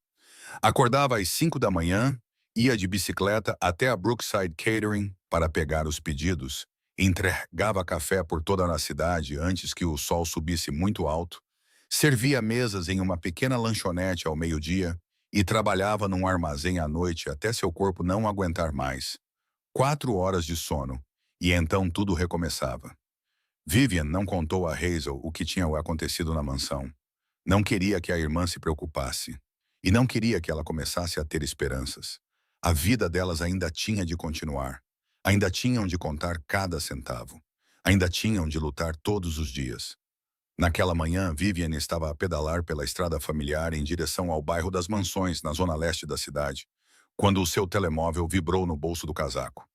Acordava às 5 da manhã, ia de bicicleta até a Brookside Catering para pegar os pedidos, entregava café por toda a cidade antes que o sol subisse muito alto, servia mesas em uma pequena lanchonete ao meio-dia e trabalhava num armazém à noite até seu corpo não aguentar mais. 4 horas de sono, e então tudo recomeçava. Vivian não contou a Hazel o que tinha acontecido na mansão. Não queria que a irmã se preocupasse, e não queria que ela começasse a ter esperanças. A vida delas ainda tinha de continuar. Ainda tinham de contar cada centavo. Ainda tinham de lutar todos os dias. Naquela manhã, Vivian estava a pedalar pela estrada familiar em direção ao bairro das Mansões, na zona leste da cidade, quando o seu telemóvel vibrou no bolso do casaco.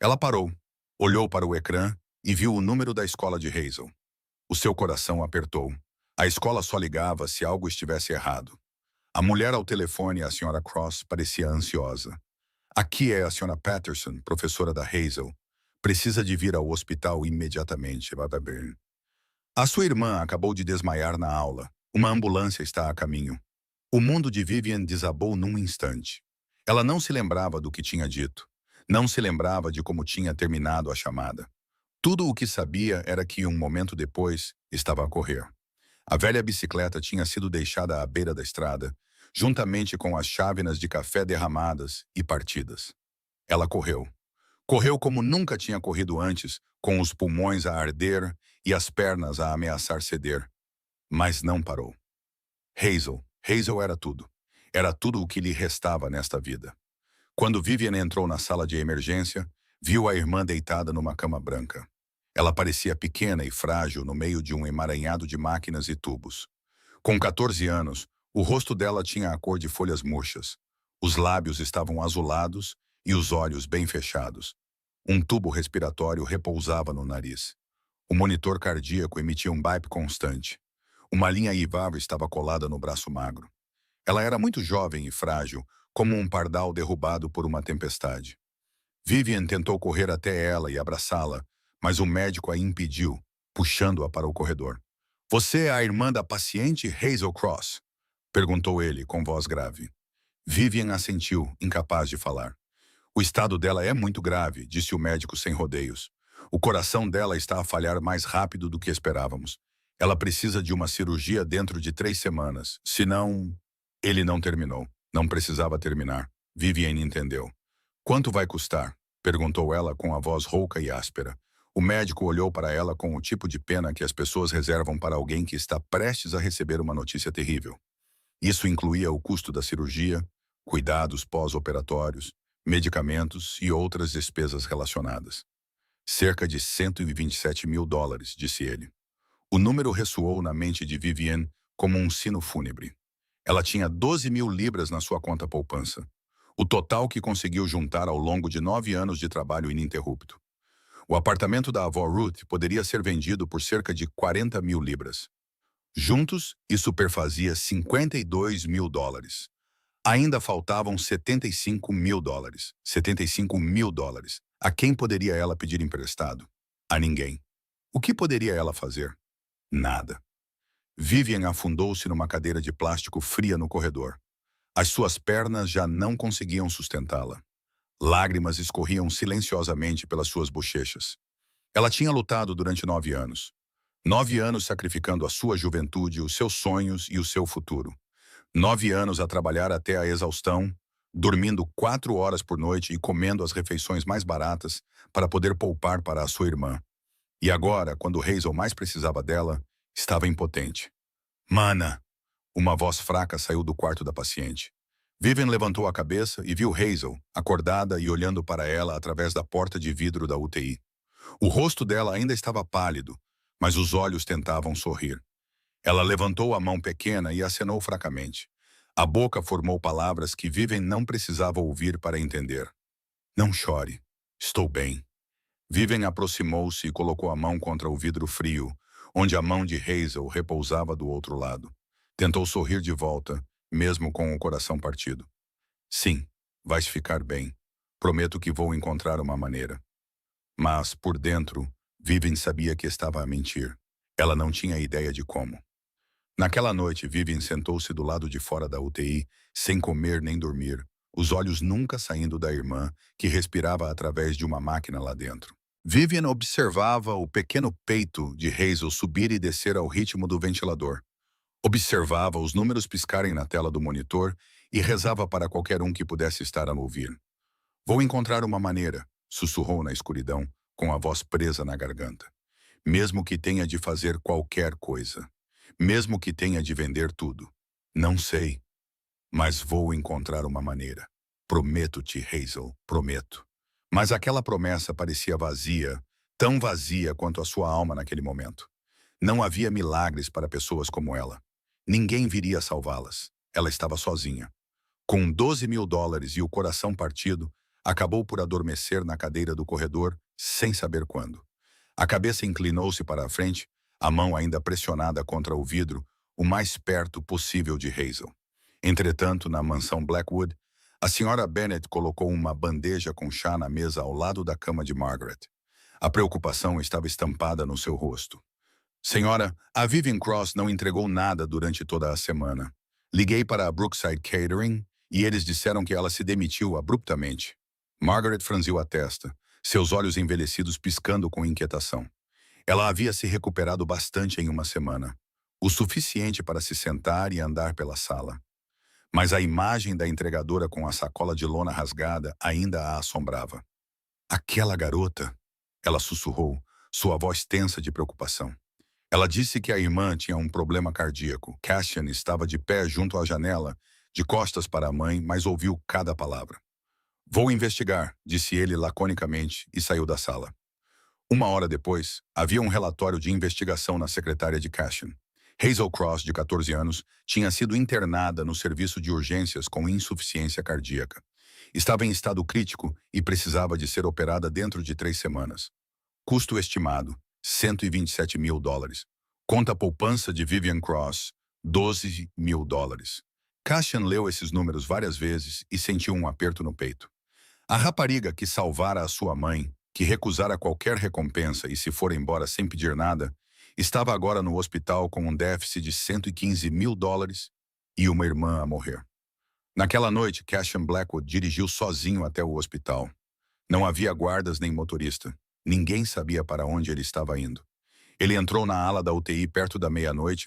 Ela parou, olhou para o ecrã e viu o número da escola de Hazel. O seu coração apertou. A escola só ligava se algo estivesse errado. A mulher ao telefone, a Sra. Cross, parecia ansiosa. Aqui é a Sra. Patterson, professora da Hazel. Precisa de vir ao hospital imediatamente. A sua irmã acabou de desmaiar na aula. Uma ambulância está a caminho. O mundo de Vivian desabou num instante. Ela não se lembrava do que tinha dito. Não se lembrava de como tinha terminado a chamada. Tudo o que sabia era que um momento depois estava a correr. A velha bicicleta tinha sido deixada à beira da estrada, juntamente com as chávenas de café derramadas e partidas. Ela correu. Correu como nunca tinha corrido antes, com os pulmões a arder e as pernas a ameaçar ceder. Mas não parou. Hazel era tudo. Era tudo o que lhe restava nesta vida. Quando Vivian entrou na sala de emergência, viu a irmã deitada numa cama branca. Ela parecia pequena e frágil no meio de um emaranhado de máquinas e tubos. Com 14 anos, o rosto dela tinha a cor de folhas murchas. Os lábios estavam azulados e os olhos bem fechados. Um tubo respiratório repousava no nariz. O monitor cardíaco emitia um bip constante. Uma linha ivável estava colada no braço magro. Ela era muito jovem e frágil, como um pardal derrubado por uma tempestade. Vivian tentou correr até ela e abraçá-la, mas o médico a impediu, puxando-a para o corredor. "Você é a irmã da paciente Hazel Cross?" perguntou ele com voz grave. Vivian assentiu, incapaz de falar. "O estado dela é muito grave", disse o médico sem rodeios. "O coração dela está a falhar mais rápido do que esperávamos. Ela precisa de uma cirurgia dentro de 3 semanas. Senão..." Ele não terminou. Não precisava terminar. Vivian entendeu. "Quanto vai custar?" perguntou ela com a voz rouca e áspera. O médico olhou para ela com o tipo de pena que as pessoas reservam para alguém que está prestes a receber uma notícia terrível. Isso incluía o custo da cirurgia, cuidados pós-operatórios, medicamentos e outras despesas relacionadas. "Cerca de 127 mil dólares", disse ele. O número ressoou na mente de Vivian como um sino fúnebre. Ela tinha 12 mil libras na sua conta poupança. O total que conseguiu juntar ao longo de 9 anos de trabalho ininterrupto. O apartamento da avó Ruth poderia ser vendido por cerca de 40 mil libras. Juntos, isso perfazia 52 mil dólares. Ainda faltavam 75 mil dólares. 75 mil dólares. A quem poderia ela pedir emprestado? A ninguém. O que poderia ela fazer? Nada. Vivian afundou-se numa cadeira de plástico fria no corredor. As suas pernas já não conseguiam sustentá-la. Lágrimas escorriam silenciosamente pelas suas bochechas. Ela tinha lutado durante 9 anos. 9 anos sacrificando a sua juventude, os seus sonhos e o seu futuro. 9 anos a trabalhar até a exaustão, dormindo 4 horas por noite e comendo as refeições mais baratas para poder poupar para a sua irmã. E agora, quando Hazel mais precisava dela, estava impotente. "Mana!" Uma voz fraca saiu do quarto da paciente. Vivian levantou a cabeça e viu Hazel, acordada e olhando para ela através da porta de vidro da UTI. O rosto dela ainda estava pálido, mas os olhos tentavam sorrir. Ela levantou a mão pequena e acenou fracamente. A boca formou palavras que Vivian não precisava ouvir para entender. "Não chore. Estou bem." Vivian aproximou-se e colocou a mão contra o vidro frio, onde a mão de Hazel repousava do outro lado. Tentou sorrir de volta, mesmo com o coração partido. "Sim, vais ficar bem. Prometo que vou encontrar uma maneira." Mas, por dentro, Vivian sabia que estava a mentir. Ela não tinha ideia de como. Naquela noite, Vivian sentou-se do lado de fora da UTI, sem comer nem dormir, os olhos nunca saindo da irmã, que respirava através de uma máquina lá dentro. Vivian observava o pequeno peito de Hazel subir e descer ao ritmo do ventilador. Observava os números piscarem na tela do monitor e rezava para qualquer um que pudesse estar a ouvir. "Vou encontrar uma maneira", sussurrou na escuridão, com a voz presa na garganta. "Mesmo que tenha de fazer qualquer coisa. Mesmo que tenha de vender tudo. Não sei. Mas vou encontrar uma maneira. Prometo-te, Hazel, prometo." Mas aquela promessa parecia vazia, tão vazia quanto a sua alma naquele momento. Não havia milagres para pessoas como ela. Ninguém viria salvá-las. Ela estava sozinha. Com 12 mil dólares e o coração partido, acabou por adormecer na cadeira do corredor, sem saber quando. A cabeça inclinou-se para a frente, a mão ainda pressionada contra o vidro, o mais perto possível de Hazel. Entretanto, na mansão Blackwood, a senhora Bennet colocou uma bandeja com chá na mesa ao lado da cama de Margaret. A preocupação estava estampada no seu rosto. "Senhora, a Vivian Cross não entregou nada durante toda a semana. Liguei para a Brookside Catering e eles disseram que ela se demitiu abruptamente." Margaret franziu a testa, seus olhos envelhecidos piscando com inquietação. Ela havia se recuperado bastante em uma semana, o suficiente para se sentar e andar pela sala. Mas a imagem da entregadora com a sacola de lona rasgada ainda a assombrava. "Aquela garota", ela sussurrou, sua voz tensa de preocupação. Ela disse que a irmã tinha um problema cardíaco. Cassian estava de pé junto à janela, de costas para a mãe, mas ouviu cada palavra. "Vou investigar", disse ele laconicamente e saiu da sala. Uma hora depois, havia um relatório de investigação na secretária de Cashin. Hazel Cross, de 14 anos, tinha sido internada no serviço de urgências com insuficiência cardíaca. Estava em estado crítico e precisava de ser operada dentro de 3 semanas. Custo estimado, $127.000. Conta poupança de Vivian Cross, $12.000. Cashin leu esses números várias vezes e sentiu um aperto no peito. A rapariga que salvara a sua mãe, que recusara qualquer recompensa e se fora embora sem pedir nada, estava agora no hospital com um déficit de $115.000 e uma irmã a morrer. Naquela noite, Cashin Blackwood dirigiu sozinho até o hospital. Não havia guardas nem motorista. Ninguém sabia para onde ele estava indo. Ele entrou na ala da UTI perto da meia-noite,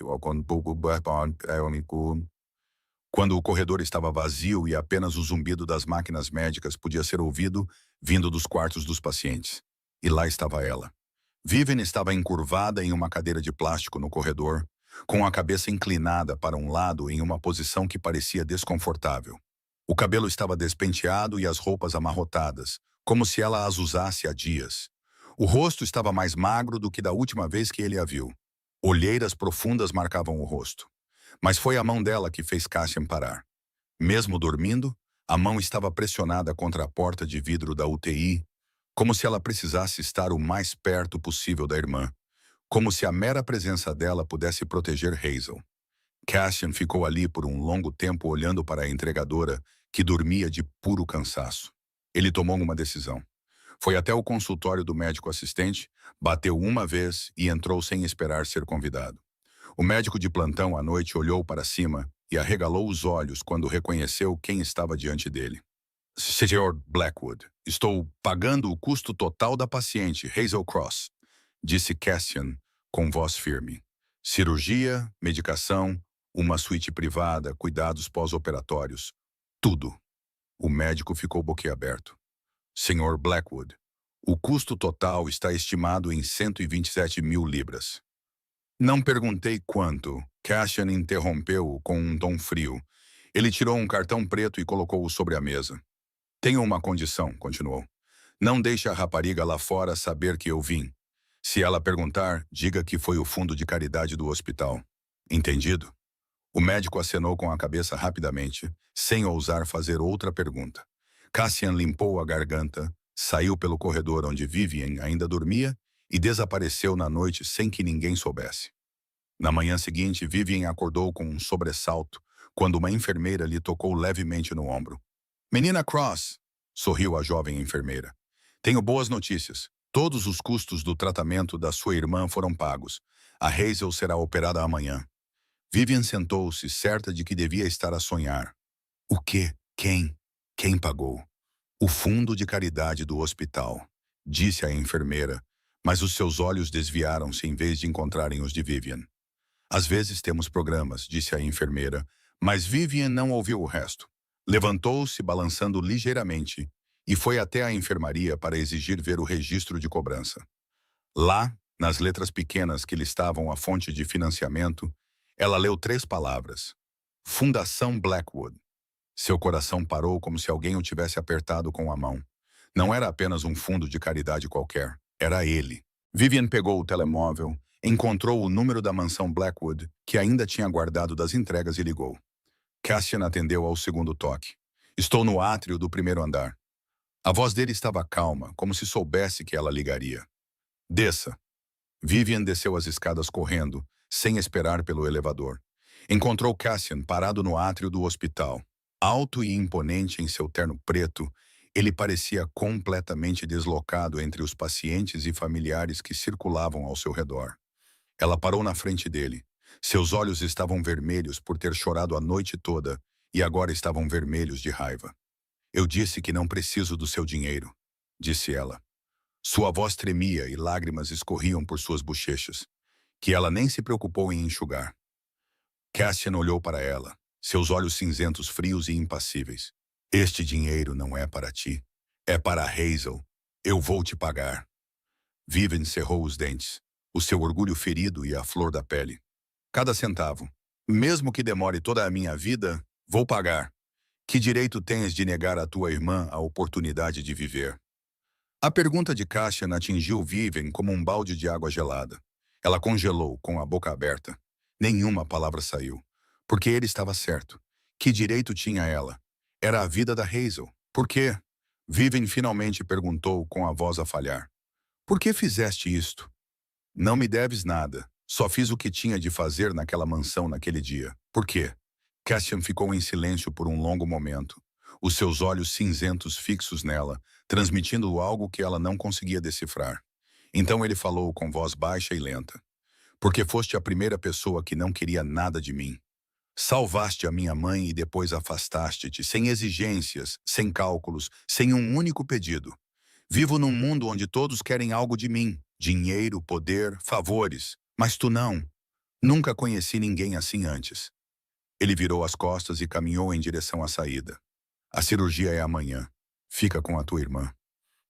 quando o corredor estava vazio e apenas o zumbido das máquinas médicas podia ser ouvido vindo dos quartos dos pacientes. E lá estava ela. Vivian estava encurvada em uma cadeira de plástico no corredor, com a cabeça inclinada para um lado em uma posição que parecia desconfortável. O cabelo estava despenteado e as roupas amarrotadas, como se ela as usasse há dias. O rosto estava mais magro do que da última vez que ele a viu. Olheiras profundas marcavam o rosto. Mas foi a mão dela que fez Cashin parar. Mesmo dormindo, a mão estava pressionada contra a porta de vidro da UTI, como se ela precisasse estar o mais perto possível da irmã, como se a mera presença dela pudesse proteger Hazel. Cashin ficou ali por um longo tempo olhando para a entregadora, que dormia de puro cansaço. Ele tomou uma decisão. Foi até o consultório do médico assistente, bateu uma vez e entrou sem esperar ser convidado. O médico de plantão à noite olhou para cima e arregalou os olhos quando reconheceu quem estava diante dele. Sr. Blackwood, estou pagando o custo total da paciente, Hazel Cross, disse Cashin com voz firme. Cirurgia, medicação, uma suíte privada, cuidados pós-operatórios. Tudo. O médico ficou boquiaberto. Sr. Blackwood, o custo total está estimado em 127.000 libras. Não perguntei quanto. Cashin interrompeu-o com um tom frio. Ele tirou um cartão preto e colocou-o sobre a mesa. Tenho uma condição, continuou. Não deixe a rapariga lá fora saber que eu vim. Se ela perguntar, diga que foi o fundo de caridade do hospital. Entendido? O médico acenou com a cabeça rapidamente, sem ousar fazer outra pergunta. Cashin limpou a garganta, saiu pelo corredor onde Vivian ainda dormia e desapareceu na noite sem que ninguém soubesse. Na manhã seguinte, Vivian acordou com um sobressalto quando uma enfermeira lhe tocou levemente no ombro. Menina Cross, sorriu a jovem enfermeira. Tenho boas notícias. Todos os custos do tratamento da sua irmã foram pagos. A Hazel será operada amanhã. Vivian sentou-se, certa de que devia estar a sonhar. O quê? Quem? Quem pagou? O fundo de caridade do hospital, disse a enfermeira, mas os seus olhos desviaram-se em vez de encontrarem os de Vivian. Às vezes temos programas, disse a enfermeira, mas Vivian não ouviu o resto. Levantou-se, balançando ligeiramente, e foi até a enfermaria para exigir ver o registro de cobrança. Lá, nas letras pequenas que listavam a fonte de financiamento, ela leu 3 palavras. Fundação Blackwood. Seu coração parou como se alguém o tivesse apertado com a mão. Não era apenas um fundo de caridade qualquer, era ele. Vivian pegou o telemóvel, encontrou o número da mansão Blackwood, que ainda tinha guardado das entregas e ligou. Cashin atendeu ao segundo toque. Estou no átrio do primeiro andar. A voz dele estava calma, como se soubesse que ela ligaria. Desça. Vivian desceu as escadas correndo, sem esperar pelo elevador. Encontrou Cashin parado no átrio do hospital. Alto e imponente em seu terno preto, ele parecia completamente deslocado entre os pacientes e familiares que circulavam ao seu redor. Ela parou na frente dele. Seus olhos estavam vermelhos por ter chorado a noite toda e agora estavam vermelhos de raiva. Eu disse que não preciso do seu dinheiro, disse ela. Sua voz tremia e lágrimas escorriam por suas bochechas, que ela nem se preocupou em enxugar. Cashin olhou para ela, seus olhos cinzentos frios e impassíveis. Este dinheiro não é para ti. É para Hazel. Eu vou te pagar. Vivian cerrou os dentes, o seu orgulho ferido e a flor da pele. Cada centavo. Mesmo que demore toda a minha vida, vou pagar. Que direito tens de negar à tua irmã a oportunidade de viver? A pergunta de Cassian atingiu Vivian como um balde de água gelada. Ela congelou, com a boca aberta. Nenhuma palavra saiu. Porque ele estava certo. Que direito tinha ela? Era a vida da Hazel. Por quê? Vivian finalmente perguntou com a voz a falhar. Por que fizeste isto? Não me deves nada. Só fiz o que tinha de fazer naquela mansão naquele dia. Por quê? Cassian ficou em silêncio por um longo momento. Os seus olhos cinzentos fixos nela, transmitindo algo que ela não conseguia decifrar. Então ele falou com voz baixa e lenta. Porque foste a primeira pessoa que não queria nada de mim. Salvaste a minha mãe e depois afastaste-te, sem exigências, sem cálculos, sem um único pedido. Vivo num mundo onde todos querem algo de mim. Dinheiro, poder, favores. Mas tu não. Nunca conheci ninguém assim antes. Ele virou as costas e caminhou em direção à saída. A cirurgia é amanhã. Fica com a tua irmã.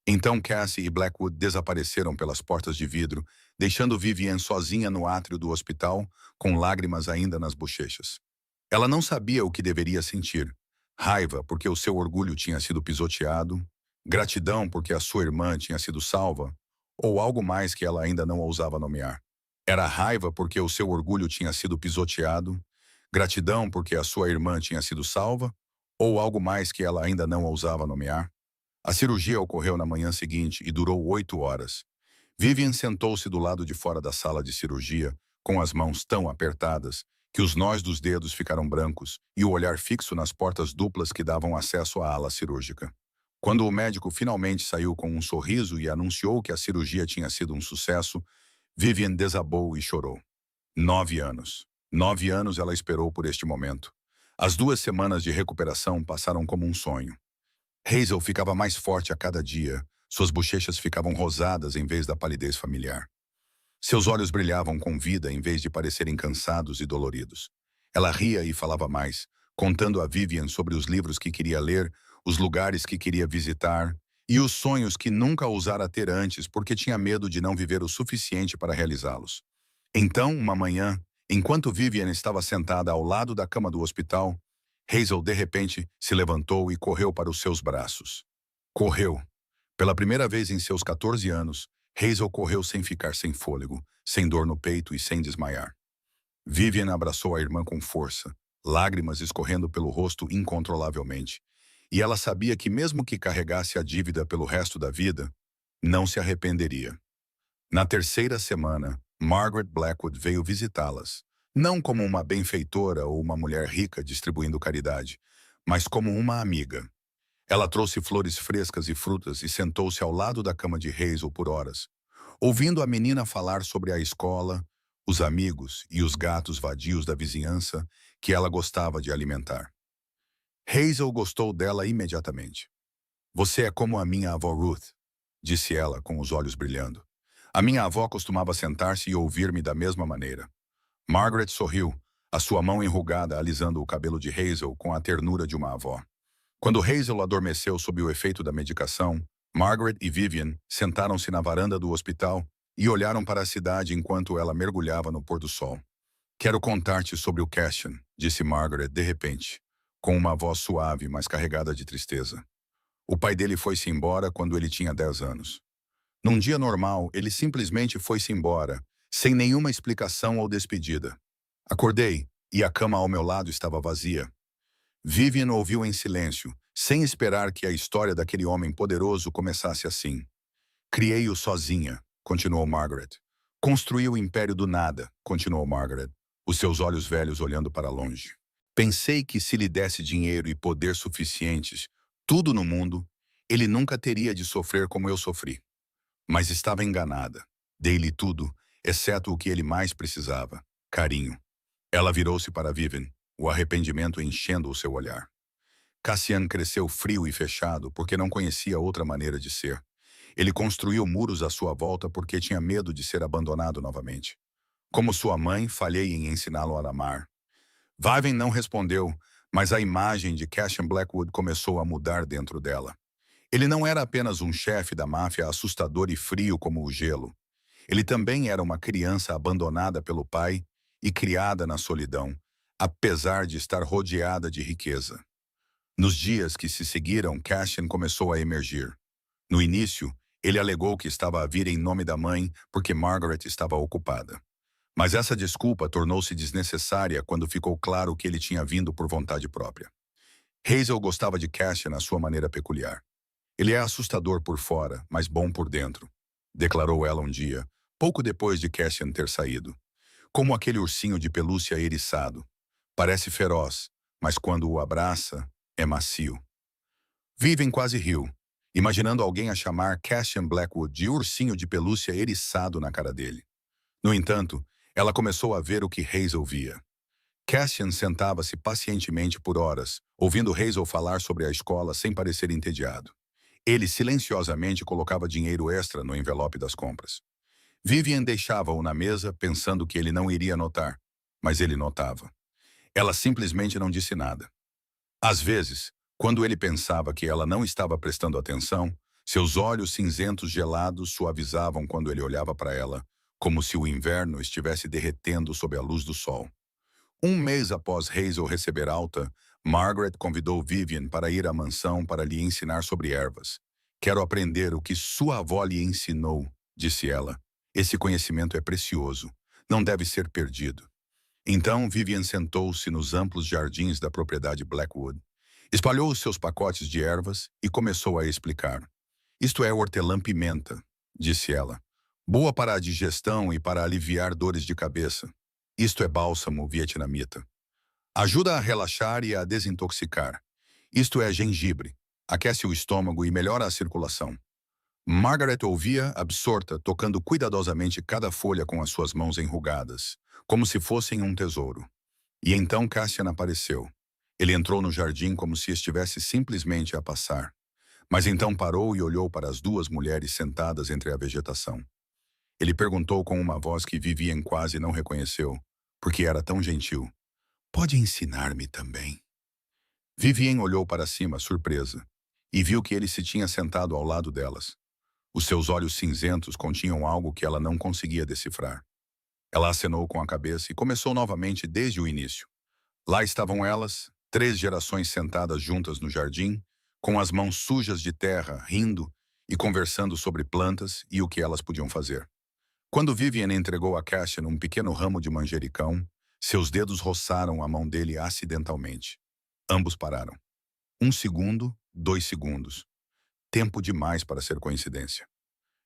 Então Cassie e Blackwood desapareceram pelas portas de vidro, deixando Vivian sozinha no átrio do hospital, com lágrimas ainda nas bochechas. Ela não sabia o que deveria sentir. Raiva porque o seu orgulho tinha sido pisoteado, gratidão porque a sua irmã tinha sido salva, ou algo mais que ela ainda não ousava nomear. Era raiva porque o seu orgulho tinha sido pisoteado, gratidão porque a sua irmã tinha sido salva, ou algo mais que ela ainda não ousava nomear. A cirurgia ocorreu na manhã seguinte e durou 8 horas. Vivian sentou-se do lado de fora da sala de cirurgia, com as mãos tão apertadas que os nós dos dedos ficaram brancos e o olhar fixo nas portas duplas que davam acesso à ala cirúrgica. Quando o médico finalmente saiu com um sorriso e anunciou que a cirurgia tinha sido um sucesso, Vivian desabou e chorou. 9 anos. 9 anos ela esperou por este momento. As 2 semanas de recuperação passaram como um sonho. Hazel ficava mais forte a cada dia. Suas bochechas ficavam rosadas em vez da palidez familiar. Seus olhos brilhavam com vida em vez de parecerem cansados e doloridos. Ela ria e falava mais, contando a Vivian sobre os livros que queria ler, os lugares que queria visitar e os sonhos que nunca ousara ter antes porque tinha medo de não viver o suficiente para realizá-los. Então, uma manhã, enquanto Vivian estava sentada ao lado da cama do hospital, Hazel, de repente, se levantou e correu para os seus braços. Correu. Pela primeira vez em seus 14 anos, Hazel correu sem ficar sem fôlego, sem dor no peito e sem desmaiar. Vivian abraçou a irmã com força, lágrimas escorrendo pelo rosto incontrolavelmente. E ela sabia que mesmo que carregasse a dívida pelo resto da vida, não se arrependeria. Na terceira semana, Margaret Blackwood veio visitá-las, não como uma benfeitora ou uma mulher rica distribuindo caridade, mas como uma amiga. Ela trouxe flores frescas e frutas e sentou-se ao lado da cama de Hazel por horas, ouvindo a menina falar sobre a escola, os amigos e os gatos vadios da vizinhança que ela gostava de alimentar. Hazel gostou dela imediatamente. Você é como a minha avó Ruth, disse ela com os olhos brilhando. A minha avó costumava sentar-se e ouvir-me da mesma maneira. Margaret sorriu, a sua mão enrugada alisando o cabelo de Hazel com a ternura de uma avó. Quando Hazel adormeceu sob o efeito da medicação, Margaret e Vivian sentaram-se na varanda do hospital e olharam para a cidade enquanto ela mergulhava no pôr do sol. Quero contar-te sobre o Cassian, disse Margaret de repente, com uma voz suave, mas carregada de tristeza. O pai dele foi-se embora quando ele tinha 10 anos. Num dia normal, ele simplesmente foi-se embora, sem nenhuma explicação ou despedida. Acordei, e a cama ao meu lado estava vazia. Vivian ouviu em silêncio, sem esperar que a história daquele homem poderoso começasse assim. Criei-o sozinha, continuou Margaret. Construí o império do nada, continuou Margaret, os seus olhos velhos olhando para longe. Pensei que se lhe desse dinheiro e poder suficientes, tudo no mundo, ele nunca teria de sofrer como eu sofri. Mas estava enganada. Dei-lhe tudo, exceto o que ele mais precisava, carinho. Ela virou-se para Vivian, o arrependimento enchendo o seu olhar. Cassian cresceu frio e fechado porque não conhecia outra maneira de ser. Ele construiu muros à sua volta porque tinha medo de ser abandonado novamente. Como sua mãe, falhei em ensiná-lo a amar. Vivian não respondeu, mas a imagem de Cassian Blackwood começou a mudar dentro dela. Ele não era apenas um chefe da máfia assustador e frio como o gelo. Ele também era uma criança abandonada pelo pai e criada na solidão, apesar de estar rodeada de riqueza. Nos dias que se seguiram, Cassian começou a emergir. No início, Ele alegou que estava a vir em nome da mãe porque Margaret estava ocupada. Mas essa desculpa tornou-se desnecessária quando ficou claro que ele tinha vindo por vontade própria. Hazel gostava de Cassian à sua maneira peculiar. Ele é assustador por fora, mas bom por dentro, declarou ela um dia, pouco depois de Cassian ter saído. Como aquele ursinho de pelúcia eriçado. Parece feroz, mas quando o abraça, é macio. Vivian quase riu, imaginando alguém a chamar Cassian Blackwood de ursinho de pelúcia eriçado na cara dele. No entanto, ela começou a ver o que Hazel via. Cassian sentava-se pacientemente por horas, ouvindo Hazel falar sobre a escola sem parecer entediado. Ele silenciosamente colocava dinheiro extra no envelope das compras. Vivian deixava-o na mesa, pensando que ele não iria notar, mas ele notava. Ela simplesmente não disse nada. Às vezes, quando ele pensava que ela não estava prestando atenção, seus olhos cinzentos gelados suavizavam quando ele olhava para ela, como se o inverno estivesse derretendo sob a luz do sol. Um mês após Hazel receber alta, Margaret convidou Vivian para ir à mansão para lhe ensinar sobre ervas. Quero aprender o que sua avó lhe ensinou, disse ela. Esse conhecimento é precioso. Não deve ser perdido. Então, Vivian sentou-se nos amplos jardins da propriedade Blackwood, espalhou os seus pacotes de ervas e começou a explicar. Isto é hortelã-pimenta, disse ela. Boa para a digestão e para aliviar dores de cabeça. Isto é bálsamo vietnamita. Ajuda a relaxar e a desintoxicar. Isto é gengibre. Aquece o estômago e melhora a circulação. Margaret ouvia, absorta, tocando cuidadosamente cada folha com as suas mãos enrugadas, como se fossem um tesouro. E então Cassian apareceu. Ele entrou no jardim como se estivesse simplesmente a passar. Mas então parou e olhou para as duas mulheres sentadas entre a vegetação. Ele perguntou com uma voz que Vivian quase não reconheceu, porque era tão gentil. Pode ensinar-me também? Vivian olhou para cima, surpresa, e viu que ele se tinha sentado ao lado delas. Os seus olhos cinzentos continham algo que ela não conseguia decifrar. Ela acenou com a cabeça e começou novamente desde o início. Lá estavam elas, 3 gerações sentadas juntas no jardim, com as mãos sujas de terra, rindo e conversando sobre plantas e o que elas podiam fazer. Quando Vivian entregou a Cassian um pequeno ramo de manjericão, seus dedos roçaram a mão dele acidentalmente. Ambos pararam. 1 segundo, 2 segundos. Tempo demais para ser coincidência.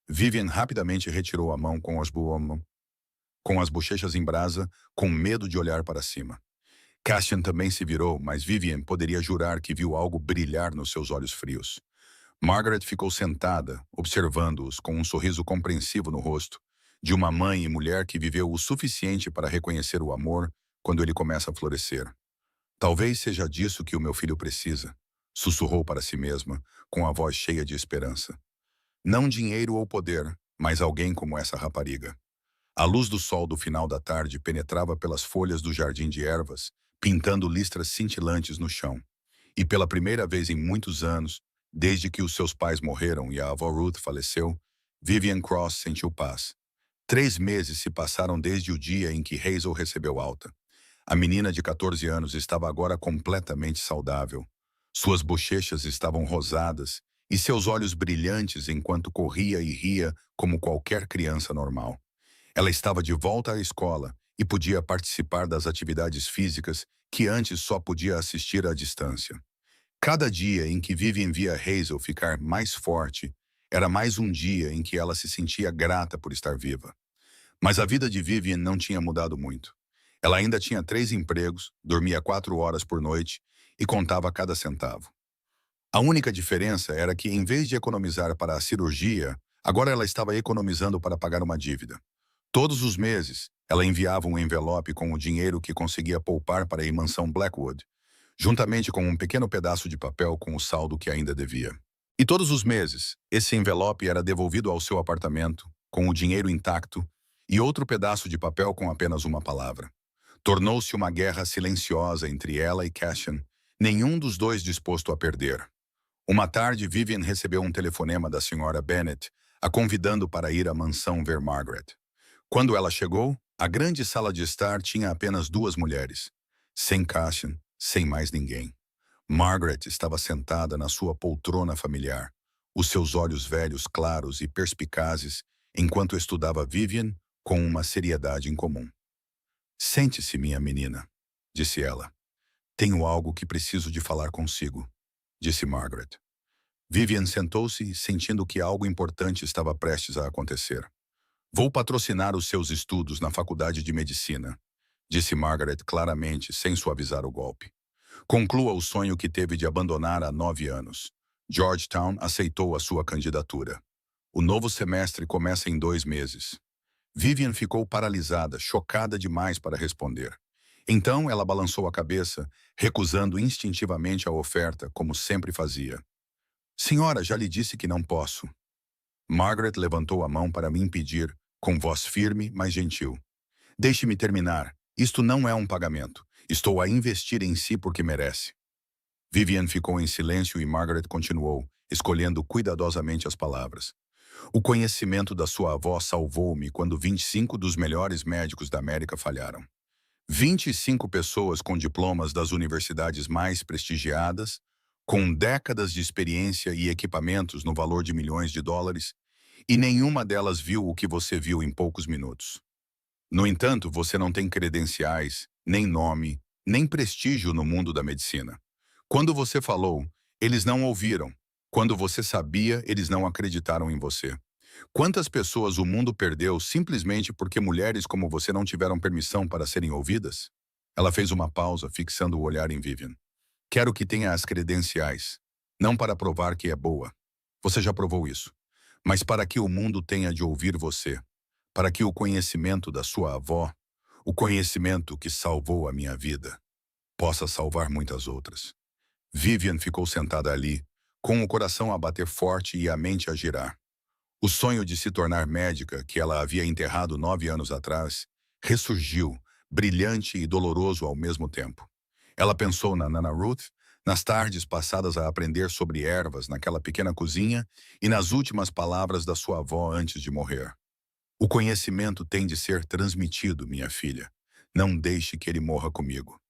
Vivian rapidamente retirou a mão com as bochechas em brasa, com medo de olhar para cima. Cassian também se virou, mas Vivian poderia jurar que viu algo brilhar nos seus olhos frios. Margaret ficou sentada, observando-os com um sorriso compreensivo no rosto, de uma mãe e mulher que viveu o suficiente para reconhecer o amor quando ele começa a florescer. Talvez seja disso que o meu filho precisa, sussurrou para si mesma, com a voz cheia de esperança. Não dinheiro ou poder, mas alguém como essa rapariga. A luz do sol do final da tarde penetrava pelas folhas do jardim de ervas, pintando listras cintilantes no chão. E pela primeira vez em muitos anos, desde que os seus pais morreram e a avó Ruth faleceu, Vivian Cross sentiu paz. 3 meses se passaram desde o dia em que Hazel recebeu alta. A menina de 14 anos estava agora completamente saudável. Suas bochechas estavam rosadas e seus olhos brilhantes enquanto corria e ria como qualquer criança normal. Ela estava de volta à escola e podia participar das atividades físicas que antes só podia assistir à distância. Cada dia em que Vivian via Hazel ficar mais forte, era mais um dia em que ela se sentia grata por estar viva. Mas a vida de Vivian não tinha mudado muito. Ela ainda tinha 3 empregos, dormia 4 horas por noite e contava cada centavo. A única diferença era que, em vez de economizar para a cirurgia, agora ela estava economizando para pagar uma dívida. Todos os meses, ela enviava um envelope com o dinheiro que conseguia poupar para a mansão Blackwood, juntamente com um pequeno pedaço de papel com o saldo que ainda devia. E todos os meses, esse envelope era devolvido ao seu apartamento, com o dinheiro intacto, e outro pedaço de papel com apenas uma palavra. Tornou-se uma guerra silenciosa entre ela e Cassian, nenhum dos dois disposto a perder. Uma tarde, Vivian recebeu um telefonema da senhora Bennet, a convidando para ir à mansão ver Margaret. Quando ela chegou, a grande sala de estar tinha apenas 2 mulheres. Sem Cassian, sem mais ninguém. Margaret estava sentada na sua poltrona familiar, os seus olhos velhos claros e perspicazes, enquanto estudava Vivian com uma seriedade incomum. "Sente-se, minha menina", disse ela. "Tenho algo que preciso de falar consigo", disse Margaret. Vivian sentou-se, sentindo que algo importante estava prestes a acontecer. "Vou patrocinar os seus estudos na faculdade de medicina", disse Margaret claramente, sem suavizar o golpe. "Conclua o sonho que teve de abandonar há 9 anos. Georgetown aceitou a sua candidatura. O novo semestre começa em 2 meses." Vivian ficou paralisada, chocada demais para responder. Então ela balançou a cabeça, recusando instintivamente a oferta, como sempre fazia. "Senhora, já lhe disse que não posso." Margaret levantou a mão para me impedir, com voz firme, mas gentil. "Deixe-me terminar. Isto não é um pagamento. Estou a investir em si porque merece." Vivian ficou em silêncio e Margaret continuou, escolhendo cuidadosamente as palavras. "O conhecimento da sua avó salvou-me quando 25 dos melhores médicos da América falharam. 25 pessoas com diplomas das universidades mais prestigiadas, com décadas de experiência e equipamentos no valor de milhões de dólares, e nenhuma delas viu o que você viu em poucos minutos. No entanto, você não tem credenciais, nem nome, nem prestígio no mundo da medicina. Quando você falou, eles não ouviram. Quando você sabia, eles não acreditaram em você. Quantas pessoas o mundo perdeu simplesmente porque mulheres como você não tiveram permissão para serem ouvidas?" Ela fez uma pausa, fixando o olhar em Vivian. "Quero que tenha as credenciais. Não para provar que é boa. Você já provou isso. Mas para que o mundo tenha de ouvir você. Para que o conhecimento da sua avó, o conhecimento que salvou a minha vida, possa salvar muitas outras." Vivian ficou sentada ali, com o coração a bater forte e a mente a girar. O sonho de se tornar médica, que ela havia enterrado 9 anos atrás, ressurgiu, brilhante e doloroso ao mesmo tempo. Ela pensou na Nana Ruth, nas tardes passadas a aprender sobre ervas naquela pequena cozinha e nas últimas palavras da sua avó antes de morrer. "O conhecimento tem de ser transmitido, minha filha. Não deixe que ele morra comigo."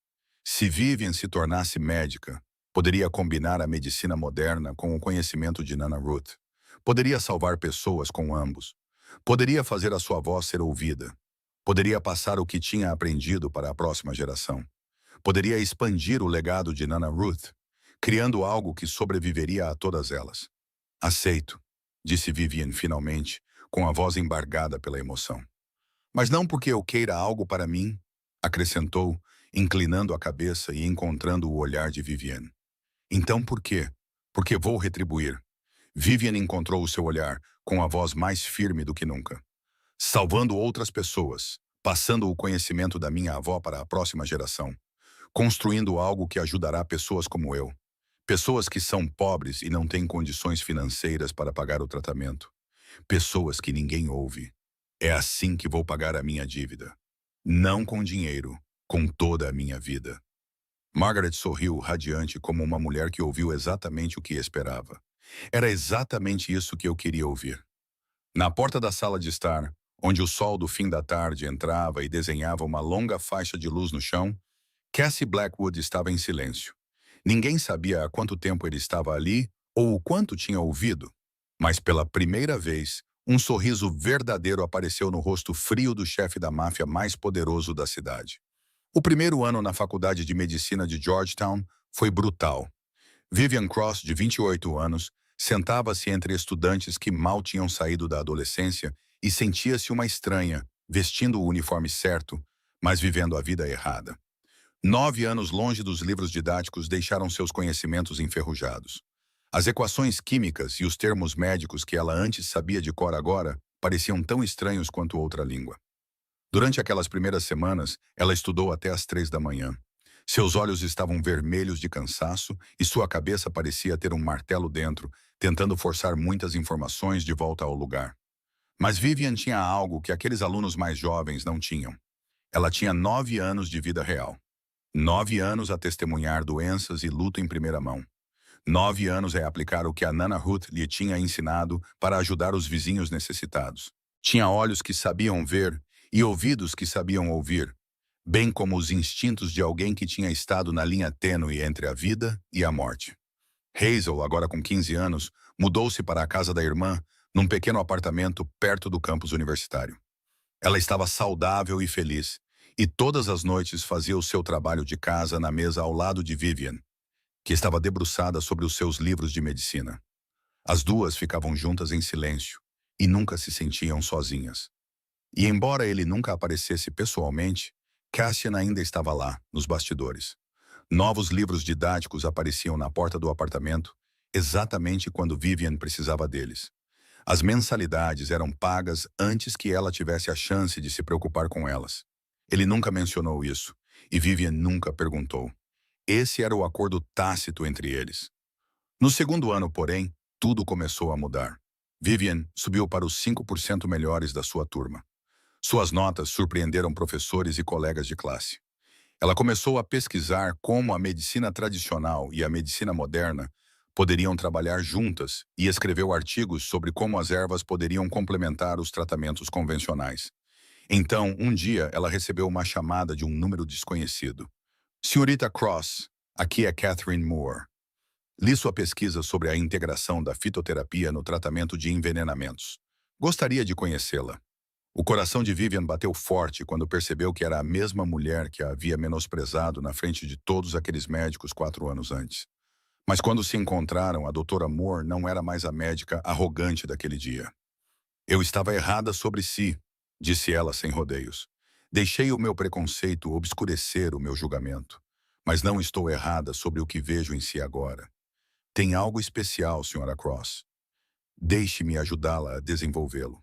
Se Vivian se tornasse médica, poderia combinar a medicina moderna com o conhecimento de Nana Ruth. Poderia salvar pessoas com ambos. Poderia fazer a sua voz ser ouvida. Poderia passar o que tinha aprendido para a próxima geração. Poderia expandir o legado de Nana Ruth, criando algo que sobreviveria a todas elas. "Aceito", disse Vivian finalmente, com a voz embargada pela emoção. "Mas não porque eu queira algo para mim", acrescentou, inclinando a cabeça e encontrando o olhar de Vivian. "Então por quê? Porque vou retribuir." Vivian encontrou o seu olhar, com a voz mais firme do que nunca. "Salvando outras pessoas, passando o conhecimento da minha avó para a próxima geração, construindo algo que ajudará pessoas como eu, pessoas que são pobres e não têm condições financeiras para pagar o tratamento, pessoas que ninguém ouve. É assim que vou pagar a minha dívida. Não com dinheiro, com toda a minha vida." Margaret sorriu, radiante como uma mulher que ouviu exatamente o que esperava. "Era exatamente isso que eu queria ouvir." Na porta da sala de estar, onde o sol do fim da tarde entrava e desenhava uma longa faixa de luz no chão, Cassie Blackwood estava em silêncio. Ninguém sabia há quanto tempo ele estava ali ou o quanto tinha ouvido, mas pela primeira vez, um sorriso verdadeiro apareceu no rosto frio do chefe da máfia mais poderoso da cidade. O primeiro ano na faculdade de medicina de Georgetown foi brutal. Vivian Cross, de 28 anos, sentava-se entre estudantes que mal tinham saído da adolescência e sentia-se uma estranha, vestindo o uniforme certo, mas vivendo a vida errada. 9 anos longe dos livros didáticos deixaram seus conhecimentos enferrujados. As equações químicas e os termos médicos que ela antes sabia de cor agora pareciam tão estranhos quanto outra língua. Durante aquelas primeiras semanas, ela estudou até às 3 da manhã. Seus olhos estavam vermelhos de cansaço e sua cabeça parecia ter um martelo dentro, tentando forçar muitas informações de volta ao lugar. Mas Vivian tinha algo que aqueles alunos mais jovens não tinham. Ela tinha 9 anos de vida real. 9 anos a testemunhar doenças e luto em primeira mão. 9 anos a aplicar o que a Nana Ruth lhe tinha ensinado para ajudar os vizinhos necessitados. Tinha olhos que sabiam ver e ouvidos que sabiam ouvir, bem como os instintos de alguém que tinha estado na linha tênue entre a vida e a morte. Hazel, agora com 15 anos, mudou-se para a casa da irmã num pequeno apartamento perto do campus universitário. Ela estava saudável e feliz, e todas as noites fazia o seu trabalho de casa na mesa ao lado de Vivian, que estava debruçada sobre os seus livros de medicina. As duas ficavam juntas em silêncio e nunca se sentiam sozinhas. E embora ele nunca aparecesse pessoalmente, Cassian ainda estava lá, nos bastidores. Novos livros didáticos apareciam na porta do apartamento, exatamente quando Vivian precisava deles. As mensalidades eram pagas antes que ela tivesse a chance de se preocupar com elas. Ele nunca mencionou isso, e Vivian nunca perguntou. Esse era o acordo tácito entre eles. No segundo ano, porém, tudo começou a mudar. Vivian subiu para os 5% melhores da sua turma. Suas notas surpreenderam professores e colegas de classe. Ela começou a pesquisar como a medicina tradicional e a medicina moderna poderiam trabalhar juntas e escreveu artigos sobre como as ervas poderiam complementar os tratamentos convencionais. Então, um dia, ela recebeu uma chamada de um número desconhecido. Senhorita Cross, aqui é Catherine Moore. Li sua pesquisa sobre a integração da fitoterapia no tratamento de envenenamentos. Gostaria de conhecê-la. O coração de Vivian bateu forte quando percebeu que era a mesma mulher que a havia menosprezado na frente de todos aqueles médicos 4 anos antes. Mas quando se encontraram, a doutora Moore não era mais a médica arrogante daquele dia. Eu estava errada sobre si, disse ela sem rodeios. Deixei o meu preconceito obscurecer o meu julgamento. Mas não estou errada sobre o que vejo em si agora. Tem algo especial, Sra. Cross. Deixe-me ajudá-la a desenvolvê-lo.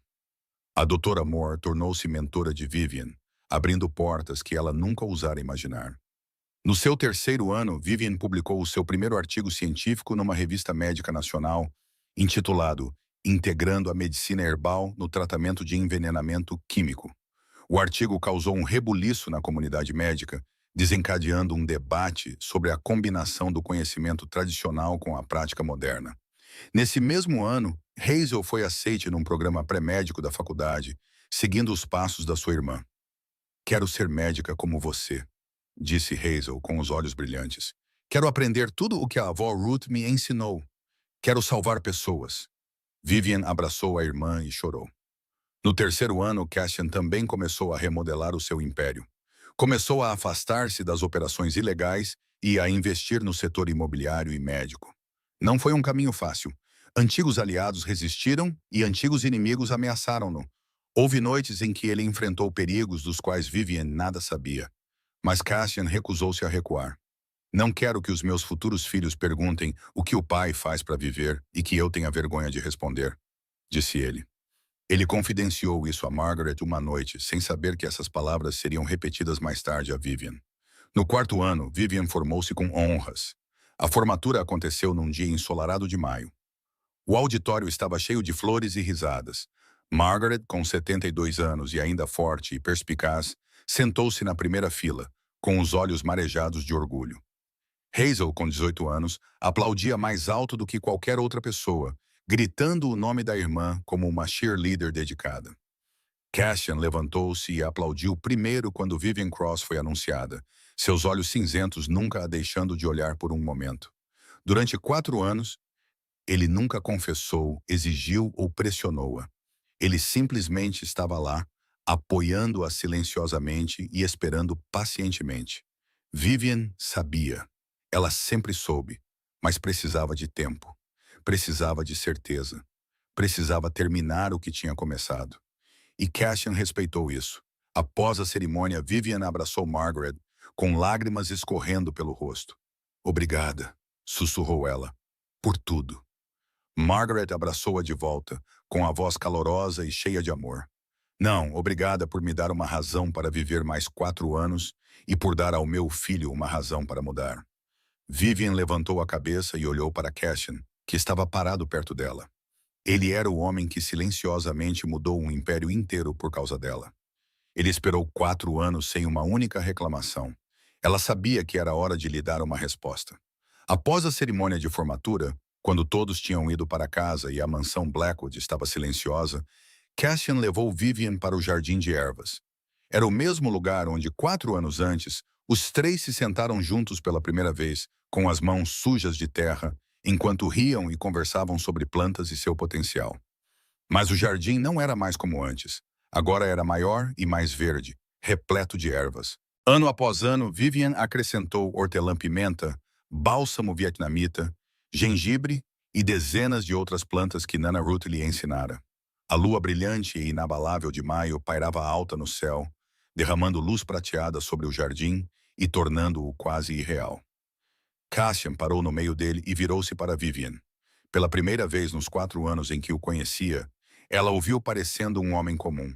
A doutora Moore tornou-se mentora de Vivian, abrindo portas que ela nunca ousara imaginar. No seu terceiro ano, Vivian publicou o seu primeiro artigo científico numa revista médica nacional, intitulado Integrando a Medicina Herbal no Tratamento de Envenenamento Químico. O artigo causou um rebuliço na comunidade médica, desencadeando um debate sobre a combinação do conhecimento tradicional com a prática moderna. Nesse mesmo ano, Hazel foi aceite num programa pré-médico da faculdade, seguindo os passos da sua irmã. Quero ser médica como você, disse Hazel com os olhos brilhantes. Quero aprender tudo o que a avó Ruth me ensinou. Quero salvar pessoas. Vivian abraçou a irmã e chorou. No terceiro ano, Cassian também começou a remodelar o seu império. Começou a afastar-se das operações ilegais e a investir no setor imobiliário e médico. Não foi um caminho fácil. Antigos aliados resistiram e antigos inimigos ameaçaram-no. Houve noites em que ele enfrentou perigos dos quais Vivian nada sabia. Mas Cassian recusou-se a recuar. Não quero que os meus futuros filhos perguntem o que o pai faz para viver e que eu tenha vergonha de responder, disse ele. Ele confidenciou isso a Margaret uma noite, sem saber que essas palavras seriam repetidas mais tarde a Vivian. No quarto ano, Vivian formou-se com honras. A formatura aconteceu num dia ensolarado de maio. O auditório estava cheio de flores e risadas. Margaret, com 72 anos e ainda forte e perspicaz, sentou-se na primeira fila, com os olhos marejados de orgulho. Hazel, com 18 anos, aplaudia mais alto do que qualquer outra pessoa, gritando o nome da irmã como uma cheerleader dedicada. Cassian levantou-se e aplaudiu primeiro quando Vivian Cross foi anunciada, seus olhos cinzentos nunca a deixando de olhar por um momento. Durante 4 anos, ele nunca confessou, exigiu ou pressionou-a. Ele simplesmente estava lá, apoiando-a silenciosamente e esperando pacientemente. Vivian sabia. Ela sempre soube, mas precisava de tempo. Precisava de certeza. Precisava terminar o que tinha começado. E Cassian respeitou isso. Após a cerimônia, Vivian abraçou Margaret, com lágrimas escorrendo pelo rosto. Obrigada, sussurrou ela, por tudo. Margaret abraçou-a de volta, com a voz calorosa e cheia de amor. Não, obrigada por me dar uma razão para viver mais 4 anos e por dar ao meu filho uma razão para mudar. Vivian levantou a cabeça e olhou para Cassian, que estava parado perto dela. Ele era o homem que silenciosamente mudou um império inteiro por causa dela. Ele esperou 4 anos sem uma única reclamação. Ela sabia que era hora de lhe dar uma resposta. Após a cerimônia de formatura, quando todos tinham ido para casa e a mansão Blackwood estava silenciosa, Cassian levou Vivian para o jardim de ervas. Era o mesmo lugar onde 4 anos antes, os três se sentaram juntos pela primeira vez, com as mãos sujas de terra, enquanto riam e conversavam sobre plantas e seu potencial. Mas o jardim não era mais como antes. Agora era maior e mais verde, repleto de ervas. Ano após ano, Vivian acrescentou hortelã-pimenta, bálsamo vietnamita, gengibre e dezenas de outras plantas que Nana Ruth lhe ensinara. A lua brilhante e inabalável de maio pairava alta no céu, derramando luz prateada sobre o jardim e tornando-o quase irreal. Cassian parou no meio dele e virou-se para Vivian. Pela primeira vez nos 4 anos em que o conhecia, ela o viu parecendo um homem comum.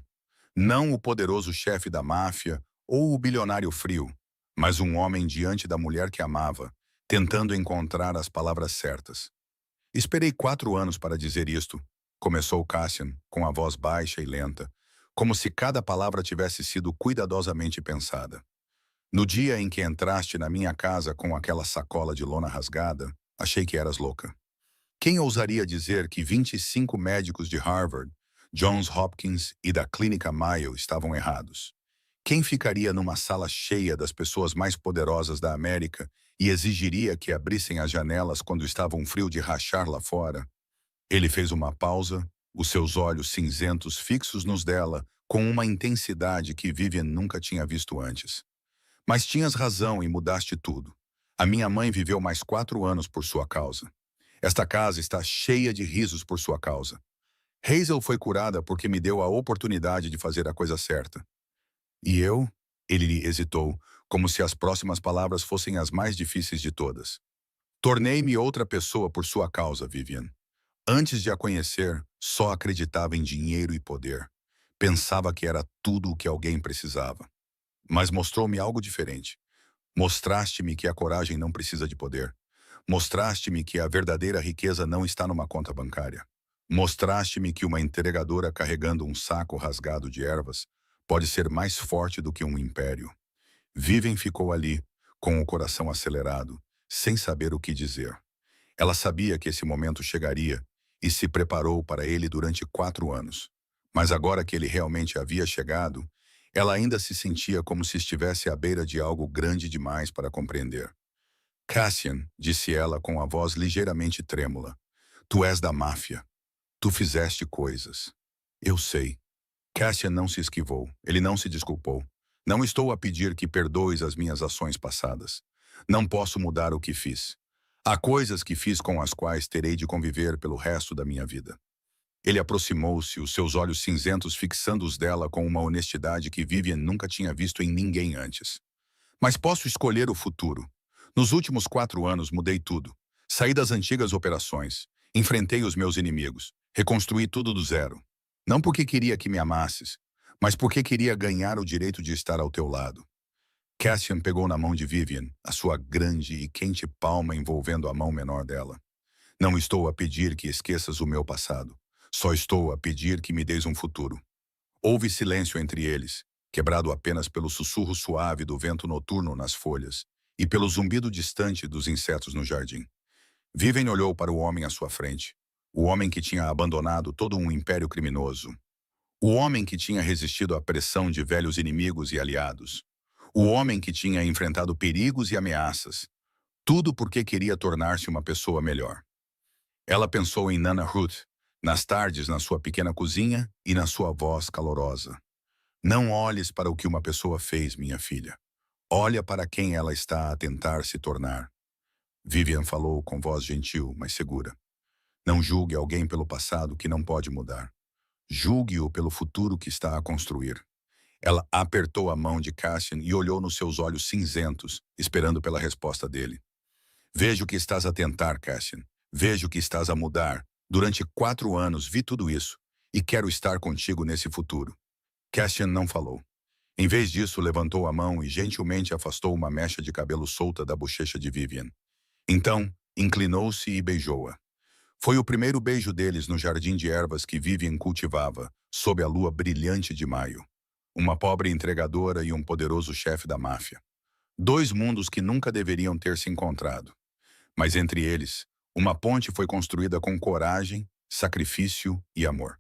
Não o poderoso chefe da máfia ou o bilionário frio, mas um homem diante da mulher que amava, tentando encontrar as palavras certas. Esperei 4 anos para dizer isto, começou Cassian, com a voz baixa e lenta, como se cada palavra tivesse sido cuidadosamente pensada. No dia em que entraste na minha casa com aquela sacola de lona rasgada, achei que eras louca. Quem ousaria dizer que 25 médicos de Harvard, Johns Hopkins e da Clínica Mayo estavam errados? Quem ficaria numa sala cheia das pessoas mais poderosas da América e exigiria que abrissem as janelas quando estava um frio de rachar lá fora? Ele fez uma pausa, os seus olhos cinzentos fixos nos dela, com uma intensidade que Vivian nunca tinha visto antes. Mas tinhas razão e mudaste tudo. A minha mãe viveu mais 4 anos por sua causa. Esta casa está cheia de risos por sua causa. Hazel foi curada porque me deu a oportunidade de fazer a coisa certa. E eu? Ele hesitou, como se as próximas palavras fossem as mais difíceis de todas. Tornei-me outra pessoa por sua causa, Vivian. Antes de a conhecer, só acreditava em dinheiro e poder. Pensava que era tudo o que alguém precisava. Mas mostrou-me algo diferente. Mostraste-me que a coragem não precisa de poder. Mostraste-me que a verdadeira riqueza não está numa conta bancária. Mostraste-me que uma entregadora carregando um saco rasgado de ervas pode ser mais forte do que um império. Vivian ficou ali, com o coração acelerado, sem saber o que dizer. Ela sabia que esse momento chegaria e se preparou para ele durante 4 anos. Mas agora que ele realmente havia chegado, ela ainda se sentia como se estivesse à beira de algo grande demais para compreender. Cassian, disse ela com a voz ligeiramente trêmula, tu és da máfia. Tu fizeste coisas. Eu sei. Cassian não se esquivou. Ele não se desculpou. Não estou a pedir que perdoes as minhas ações passadas. Não posso mudar o que fiz. Há coisas que fiz com as quais terei de conviver pelo resto da minha vida. Ele aproximou-se, os seus olhos cinzentos fixando os dela com uma honestidade que Vivian nunca tinha visto em ninguém antes. Mas posso escolher o futuro. Nos últimos 4 anos mudei tudo. Saí das antigas operações. Enfrentei os meus inimigos. Reconstruí tudo do zero. Não porque queria que me amasses, mas porque queria ganhar o direito de estar ao teu lado. Cassian pegou na mão de Vivian, a sua grande e quente palma envolvendo a mão menor dela. Não estou a pedir que esqueças o meu passado. Só estou a pedir que me deis um futuro. Houve silêncio entre eles, quebrado apenas pelo sussurro suave do vento noturno nas folhas e pelo zumbido distante dos insetos no jardim. Vivian olhou para o homem à sua frente, o homem que tinha abandonado todo um império criminoso, o homem que tinha resistido à pressão de velhos inimigos e aliados, o homem que tinha enfrentado perigos e ameaças, tudo porque queria tornar-se uma pessoa melhor. Ela pensou em Nana Ruth, nas tardes na sua pequena cozinha e na sua voz calorosa. Não olhes para o que uma pessoa fez, minha filha. Olha para quem ela está a tentar se tornar. Vivian falou com voz gentil, mas segura. Não julgue alguém pelo passado que não pode mudar. Julgue-o pelo futuro que está a construir. Ela apertou a mão de Cassian e olhou nos seus olhos cinzentos, esperando pela resposta dele. Vejo que estás a tentar, Cassian. Vejo que estás a mudar. Durante 4 anos vi tudo isso, e quero estar contigo nesse futuro. Cassian não falou. Em vez disso, levantou a mão e gentilmente afastou uma mecha de cabelo solta da bochecha de Vivian. Então, inclinou-se e beijou-a. Foi o primeiro beijo deles no jardim de ervas que Vivian cultivava, sob a lua brilhante de maio. Uma pobre entregadora e um poderoso chefe da máfia. 2 mundos que nunca deveriam ter se encontrado. Mas entre eles, uma ponte foi construída com coragem, sacrifício e amor.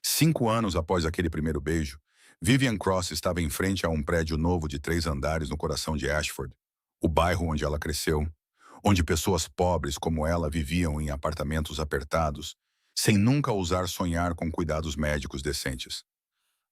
5 anos após aquele primeiro beijo, Vivian Cross estava em frente a um prédio novo de 3 andares no coração de Ashford, o bairro onde ela cresceu. onde pessoas pobres como ela viviam em apartamentos apertados, sem nunca ousar sonhar com cuidados médicos decentes.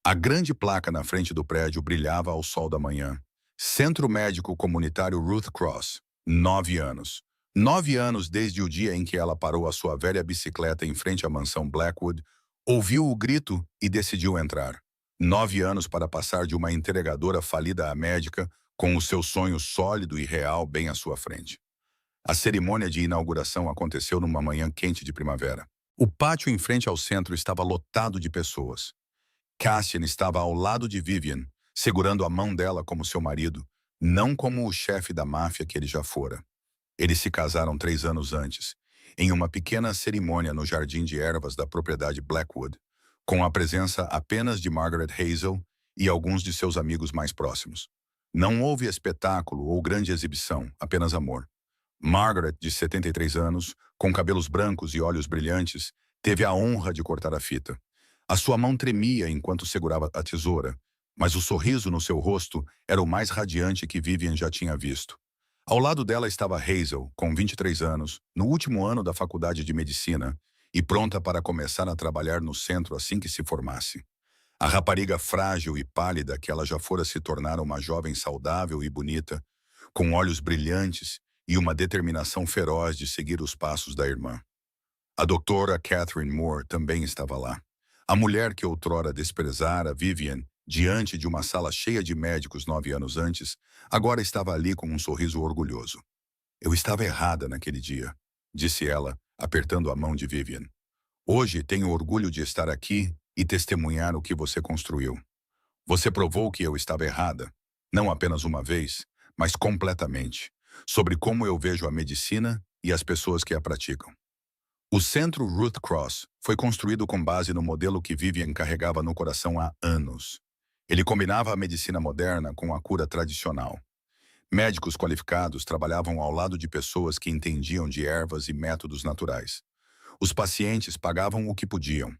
A grande placa na frente do prédio brilhava ao sol da manhã. Centro Médico Comunitário Ruth Cross, 9 anos. 9 anos desde o dia em que ela parou a sua velha bicicleta em frente à mansão Blackwood, ouviu o grito e decidiu entrar. 9 anos para passar de uma entregadora falida à médica, com o seu sonho sólido e real bem à sua frente. A cerimônia de inauguração aconteceu numa manhã quente de primavera. O pátio em frente ao centro estava lotado de pessoas. Cassian estava ao lado de Vivian, segurando a mão dela como seu marido, não como o chefe da máfia que ele já fora. Eles se casaram 3 anos antes, em uma pequena cerimônia no jardim de ervas da propriedade Blackwood, com a presença apenas de Margaret Hazel e alguns de seus amigos mais próximos. Não houve espetáculo ou grande exibição, apenas amor. Margaret, de 73 anos, com cabelos brancos e olhos brilhantes, teve a honra de cortar a fita. A sua mão tremia enquanto segurava a tesoura, mas o sorriso no seu rosto era o mais radiante que Vivian já tinha visto. Ao lado dela estava Hazel, com 23 anos, no último ano da faculdade de medicina, e pronta para começar a trabalhar no centro assim que se formasse. A rapariga frágil e pálida que ela já fora se tornar uma jovem saudável e bonita, com olhos brilhantes e uma determinação feroz de seguir os passos da irmã. A doutora Catherine Moore também estava lá. A mulher que outrora desprezara Vivian diante de uma sala cheia de médicos 9 anos antes, agora estava ali com um sorriso orgulhoso. Eu estava errada naquele dia, disse ela, apertando a mão de Vivian. Hoje tenho orgulho de estar aqui e testemunhar o que você construiu. Você provou que eu estava errada, não apenas uma vez, mas completamente, sobre como eu vejo a medicina e as pessoas que a praticam. O Centro Ruth Cross foi construído com base no modelo que Vivian carregava no coração há anos. Ele combinava a medicina moderna com a cura tradicional. Médicos qualificados trabalhavam ao lado de pessoas que entendiam de ervas e métodos naturais. Os pacientes pagavam o que podiam.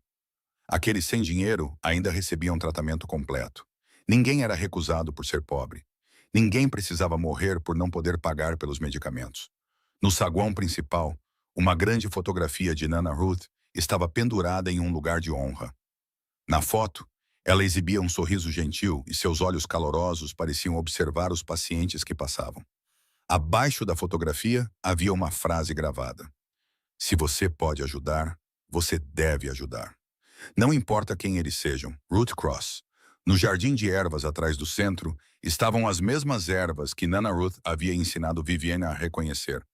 Aqueles sem dinheiro ainda recebiam tratamento completo. Ninguém era recusado por ser pobre. Ninguém precisava morrer por não poder pagar pelos medicamentos. No saguão principal, uma grande fotografia de Nana Ruth estava pendurada em um lugar de honra. Na foto, ela exibia um sorriso gentil e seus olhos calorosos pareciam observar os pacientes que passavam. Abaixo da fotografia havia uma frase gravada. Se você pode ajudar, você deve ajudar. Não importa quem eles sejam, Ruth Cross. No jardim de ervas atrás do centro, estavam as mesmas ervas que Nana Ruth havia ensinado Viviane a reconhecer.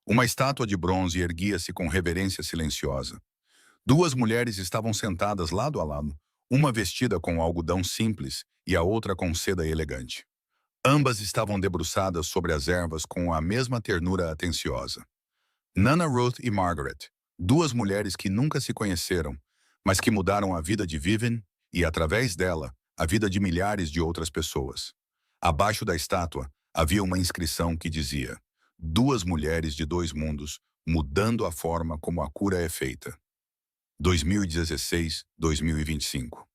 Uma estátua de bronze erguia-se com reverência silenciosa. 2 mulheres estavam sentadas lado a lado, uma vestida com algodão simples e a outra com seda elegante. Ambas estavam debruçadas sobre as ervas com a mesma ternura atenciosa. Nana Ruth e Margaret, 2 mulheres que nunca se conheceram, mas que mudaram a vida de Vivian e, através dela, a vida de milhares de outras pessoas. Abaixo da estátua havia uma inscrição que dizia: 2 mulheres de 2 mundos, mudando a forma como a cura é feita. 2016-2025.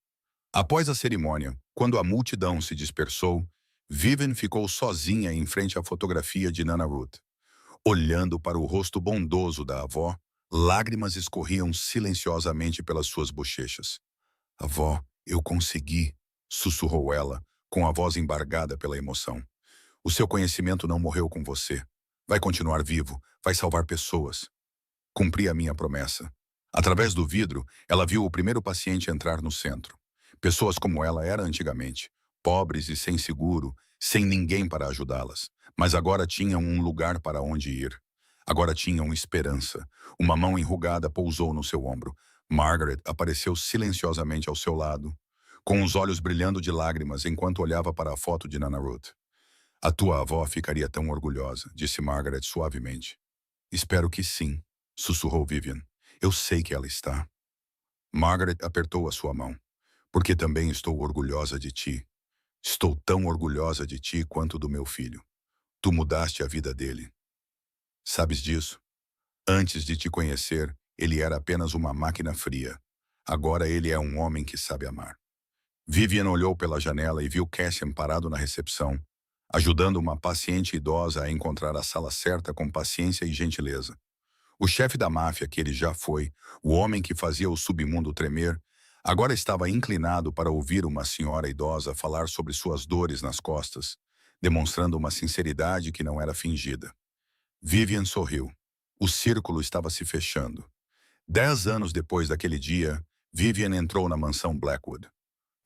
Após a cerimônia, quando a multidão se dispersou, Vivian ficou sozinha em frente à fotografia de Nana Ruth. Olhando para o rosto bondoso da avó, lágrimas escorriam silenciosamente pelas suas bochechas. Avó, eu consegui, sussurrou ela, com a voz embargada pela emoção. O seu conhecimento não morreu com você. Vai continuar vivo, vai salvar pessoas. Cumpri a minha promessa. Através do vidro, ela viu o primeiro paciente entrar no centro. Pessoas como ela era antigamente, pobres e sem seguro, sem ninguém para ajudá-las. Mas agora tinham um lugar para onde ir. Agora tinham esperança. Uma mão enrugada pousou no seu ombro. Margaret apareceu silenciosamente ao seu lado, com os olhos brilhando de lágrimas enquanto olhava para a foto de Nana Ruth. A tua avó ficaria tão orgulhosa, disse Margaret suavemente. Espero que sim, sussurrou Vivian. Eu sei que ela está. Margaret apertou a sua mão. Porque também estou orgulhosa de ti. Estou tão orgulhosa de ti quanto do meu filho. Tu mudaste a vida dele. Sabes disso? Antes de te conhecer, ele era apenas uma máquina fria. Agora ele é um homem que sabe amar. Vivian olhou pela janela e viu Cassian parado na recepção, ajudando uma paciente idosa a encontrar a sala certa com paciência e gentileza. O chefe da máfia que ele já foi, o homem que fazia o submundo tremer, agora estava inclinado para ouvir uma senhora idosa falar sobre suas dores nas costas, demonstrando uma sinceridade que não era fingida. Vivian sorriu. O círculo estava se fechando. 10 anos depois daquele dia, Vivian entrou na mansão Blackwood.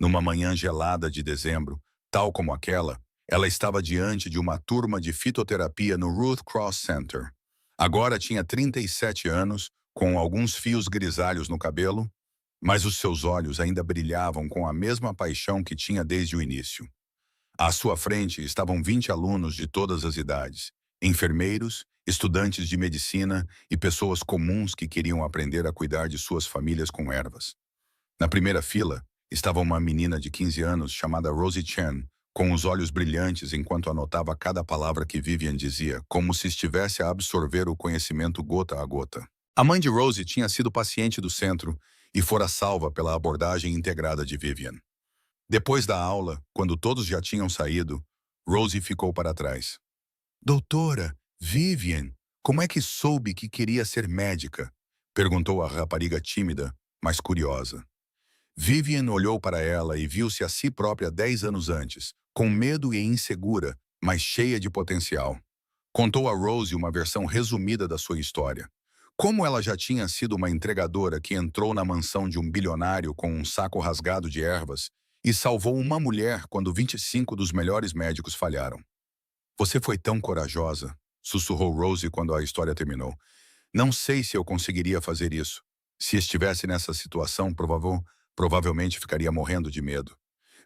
Numa manhã gelada de dezembro, tal como aquela, ela estava diante de uma turma de fitoterapia no Ruth Cross Center. Agora tinha 37 anos, com alguns fios grisalhos no cabelo, mas os seus olhos ainda brilhavam com a mesma paixão que tinha desde o início. À sua frente estavam 20 alunos de todas as idades, enfermeiros, estudantes de medicina e pessoas comuns que queriam aprender a cuidar de suas famílias com ervas. Na primeira fila, estava uma menina de 15 anos chamada Rosie Chen, com os olhos brilhantes enquanto anotava cada palavra que Vivian dizia, como se estivesse a absorver o conhecimento gota a gota. A mãe de Rosie tinha sido paciente do centro e fora salva pela abordagem integrada de Vivian. Depois da aula, quando todos já tinham saído, Rosie ficou para trás. Doutora, Vivian, como é que soube que queria ser médica? Perguntou a rapariga tímida, mas curiosa. Vivian olhou para ela e viu-se a si própria 10 anos antes, com medo e insegura, mas cheia de potencial. Contou a Rosie uma versão resumida da sua história. Como ela já tinha sido uma entregadora que entrou na mansão de um bilionário com um saco rasgado de ervas e salvou uma mulher quando 25 dos melhores médicos falharam. Você foi tão corajosa, sussurrou Rosie quando a história terminou. Não sei se eu conseguiria fazer isso. Se estivesse nessa situação, provavelmente ficaria morrendo de medo.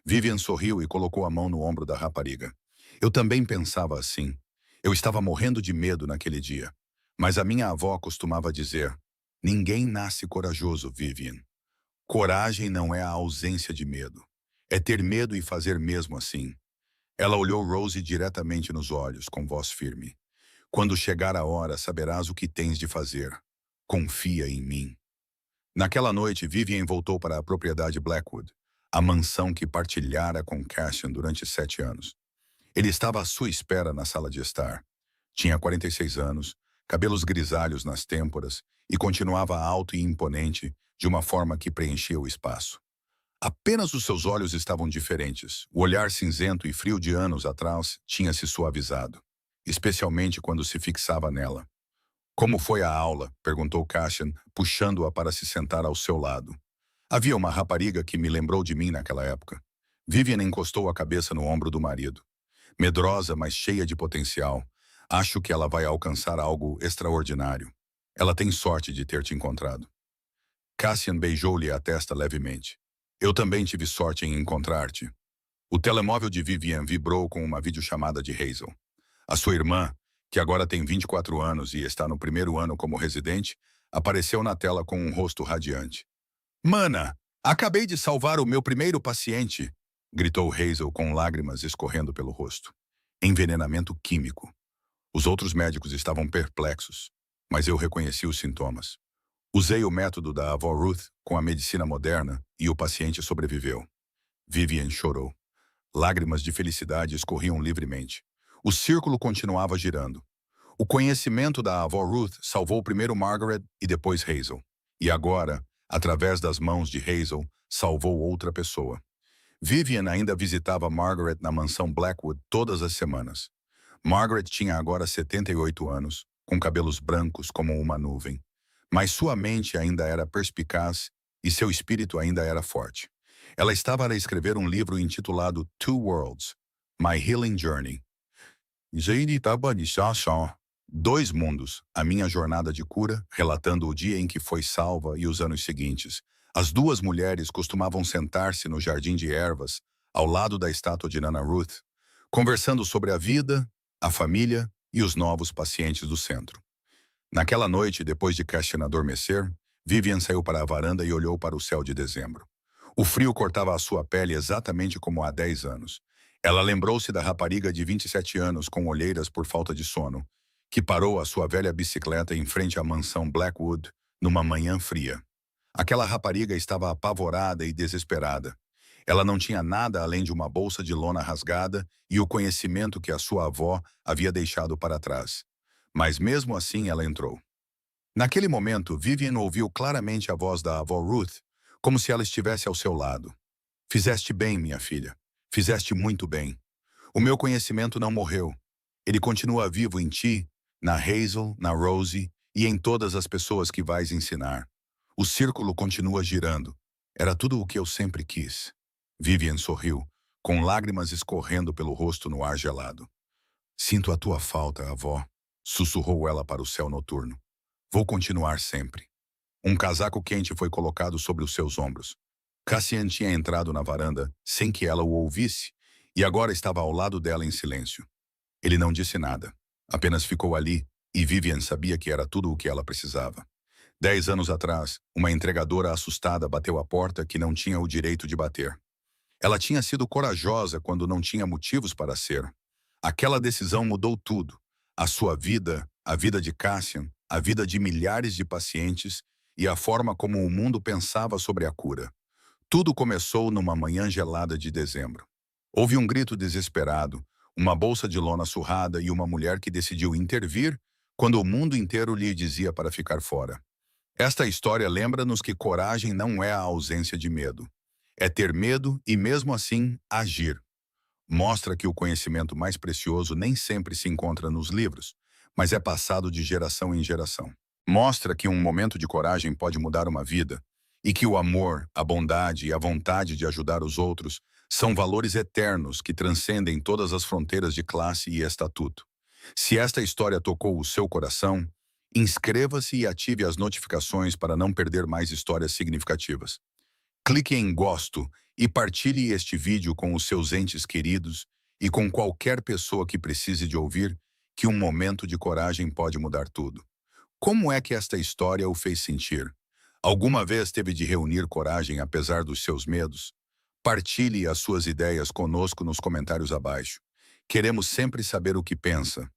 Vivian sorriu e colocou a mão no ombro da rapariga. Eu também pensava assim. Eu estava morrendo de medo naquele dia. Mas a minha avó costumava dizer, ninguém nasce corajoso, Vivian. Coragem não é a ausência de medo. É ter medo e fazer mesmo assim. Ela olhou Rosie diretamente nos olhos, com voz firme. Quando chegar a hora, saberás o que tens de fazer. Confia em mim. Naquela noite, Vivian voltou para a propriedade Blackwood, a mansão que partilhara com Cassian durante 7 anos. Ele estava à sua espera na sala de estar. Tinha 46 anos, cabelos grisalhos nas têmporas e continuava alto e imponente, de uma forma que preenchia o espaço. Apenas os seus olhos estavam diferentes. O olhar cinzento e frio de anos atrás tinha se suavizado, especialmente quando se fixava nela. Como foi a aula? Perguntou Cassian, puxando-a para se sentar ao seu lado. Havia uma rapariga que me lembrou de mim naquela época. Vivian encostou a cabeça no ombro do marido. Medrosa, mas cheia de potencial. Acho que ela vai alcançar algo extraordinário. Ela tem sorte de ter te encontrado. Cassian beijou-lhe a testa levemente. Eu também tive sorte em encontrar-te. O telemóvel de Vivian vibrou com uma videochamada de Hazel. A sua irmã, que agora tem 24 anos e está no primeiro ano como residente, apareceu na tela com um rosto radiante. Mana, acabei de salvar o meu primeiro paciente, gritou Hazel com lágrimas escorrendo pelo rosto. Envenenamento químico. Os outros médicos estavam perplexos, mas eu reconheci os sintomas. Usei o método da avó Ruth com a medicina moderna e o paciente sobreviveu. Vivian chorou. Lágrimas de felicidade escorriam livremente. O círculo continuava girando. O conhecimento da avó Ruth salvou primeiro Margaret e depois Hazel. E agora, através das mãos de Hazel, salvou outra pessoa. Vivian ainda visitava Margaret na mansão Blackwood todas as semanas. Margaret tinha agora 78 anos, com cabelos brancos como uma nuvem. Mas sua mente ainda era perspicaz e seu espírito ainda era forte. Ela estava a escrever um livro intitulado Two Worlds, My Healing Journey. Dois mundos, a minha jornada de cura, relatando o dia em que foi salva e os anos seguintes. As duas mulheres costumavam sentar-se no jardim de ervas, ao lado da estátua de Nana Ruth, conversando sobre a vida, a família e os novos pacientes do centro. Naquela noite, depois de Cassian adormecer, Vivian saiu para a varanda e olhou para o céu de dezembro. O frio cortava a sua pele exatamente como há 10 anos. Ela lembrou-se da rapariga de 27 anos com olheiras por falta de sono, que parou a sua velha bicicleta em frente à mansão Blackwood numa manhã fria. Aquela rapariga estava apavorada e desesperada. Ela não tinha nada além de uma bolsa de lona rasgada e o conhecimento que a sua avó havia deixado para trás. Mas mesmo assim ela entrou. Naquele momento, Vivian ouviu claramente a voz da avó Ruth, como se ela estivesse ao seu lado. Fizeste bem, minha filha. Fizeste muito bem. O meu conhecimento não morreu. Ele continua vivo em ti, na Hazel, na Rosie e em todas as pessoas que vais ensinar. O círculo continua girando. Era tudo o que eu sempre quis. Vivian sorriu, com lágrimas escorrendo pelo rosto no ar gelado. Sinto a tua falta, avó, sussurrou ela para o céu noturno. Vou continuar sempre. Um casaco quente foi colocado sobre os seus ombros. Cassian tinha entrado na varanda sem que ela o ouvisse e agora estava ao lado dela em silêncio. Ele não disse nada. Apenas ficou ali e Vivian sabia que era tudo o que ela precisava. 10 anos atrás, uma entregadora assustada bateu à porta que não tinha o direito de bater. Ela tinha sido corajosa quando não tinha motivos para ser. Aquela decisão mudou tudo. A sua vida, a vida de Cassian, a vida de milhares de pacientes e a forma como o mundo pensava sobre a cura. Tudo começou numa manhã gelada de dezembro. Houve um grito desesperado, uma bolsa de lona surrada e uma mulher que decidiu intervir quando o mundo inteiro lhe dizia para ficar fora. Esta história lembra-nos que coragem não é a ausência de medo. É ter medo e, mesmo assim, agir. Mostra que o conhecimento mais precioso nem sempre se encontra nos livros, mas é passado de geração em geração. Mostra que um momento de coragem pode mudar uma vida e que o amor, a bondade e a vontade de ajudar os outros são valores eternos que transcendem todas as fronteiras de classe e estatuto. Se esta história tocou o seu coração, inscreva-se e ative as notificações para não perder mais histórias significativas. Clique em gosto e partilhe este vídeo com os seus entes queridos e com qualquer pessoa que precise de ouvir que um momento de coragem pode mudar tudo. Como é que esta história o fez sentir? Alguma vez teve de reunir coragem apesar dos seus medos? Partilhe as suas ideias conosco nos comentários abaixo. Queremos sempre saber o que pensa.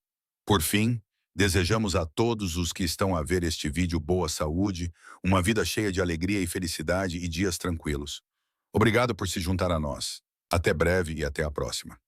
Por fim, desejamos a todos os que estão a ver este vídeo boa saúde, uma vida cheia de alegria e felicidade e dias tranquilos. Obrigado por se juntar a nós. Até breve e até a próxima.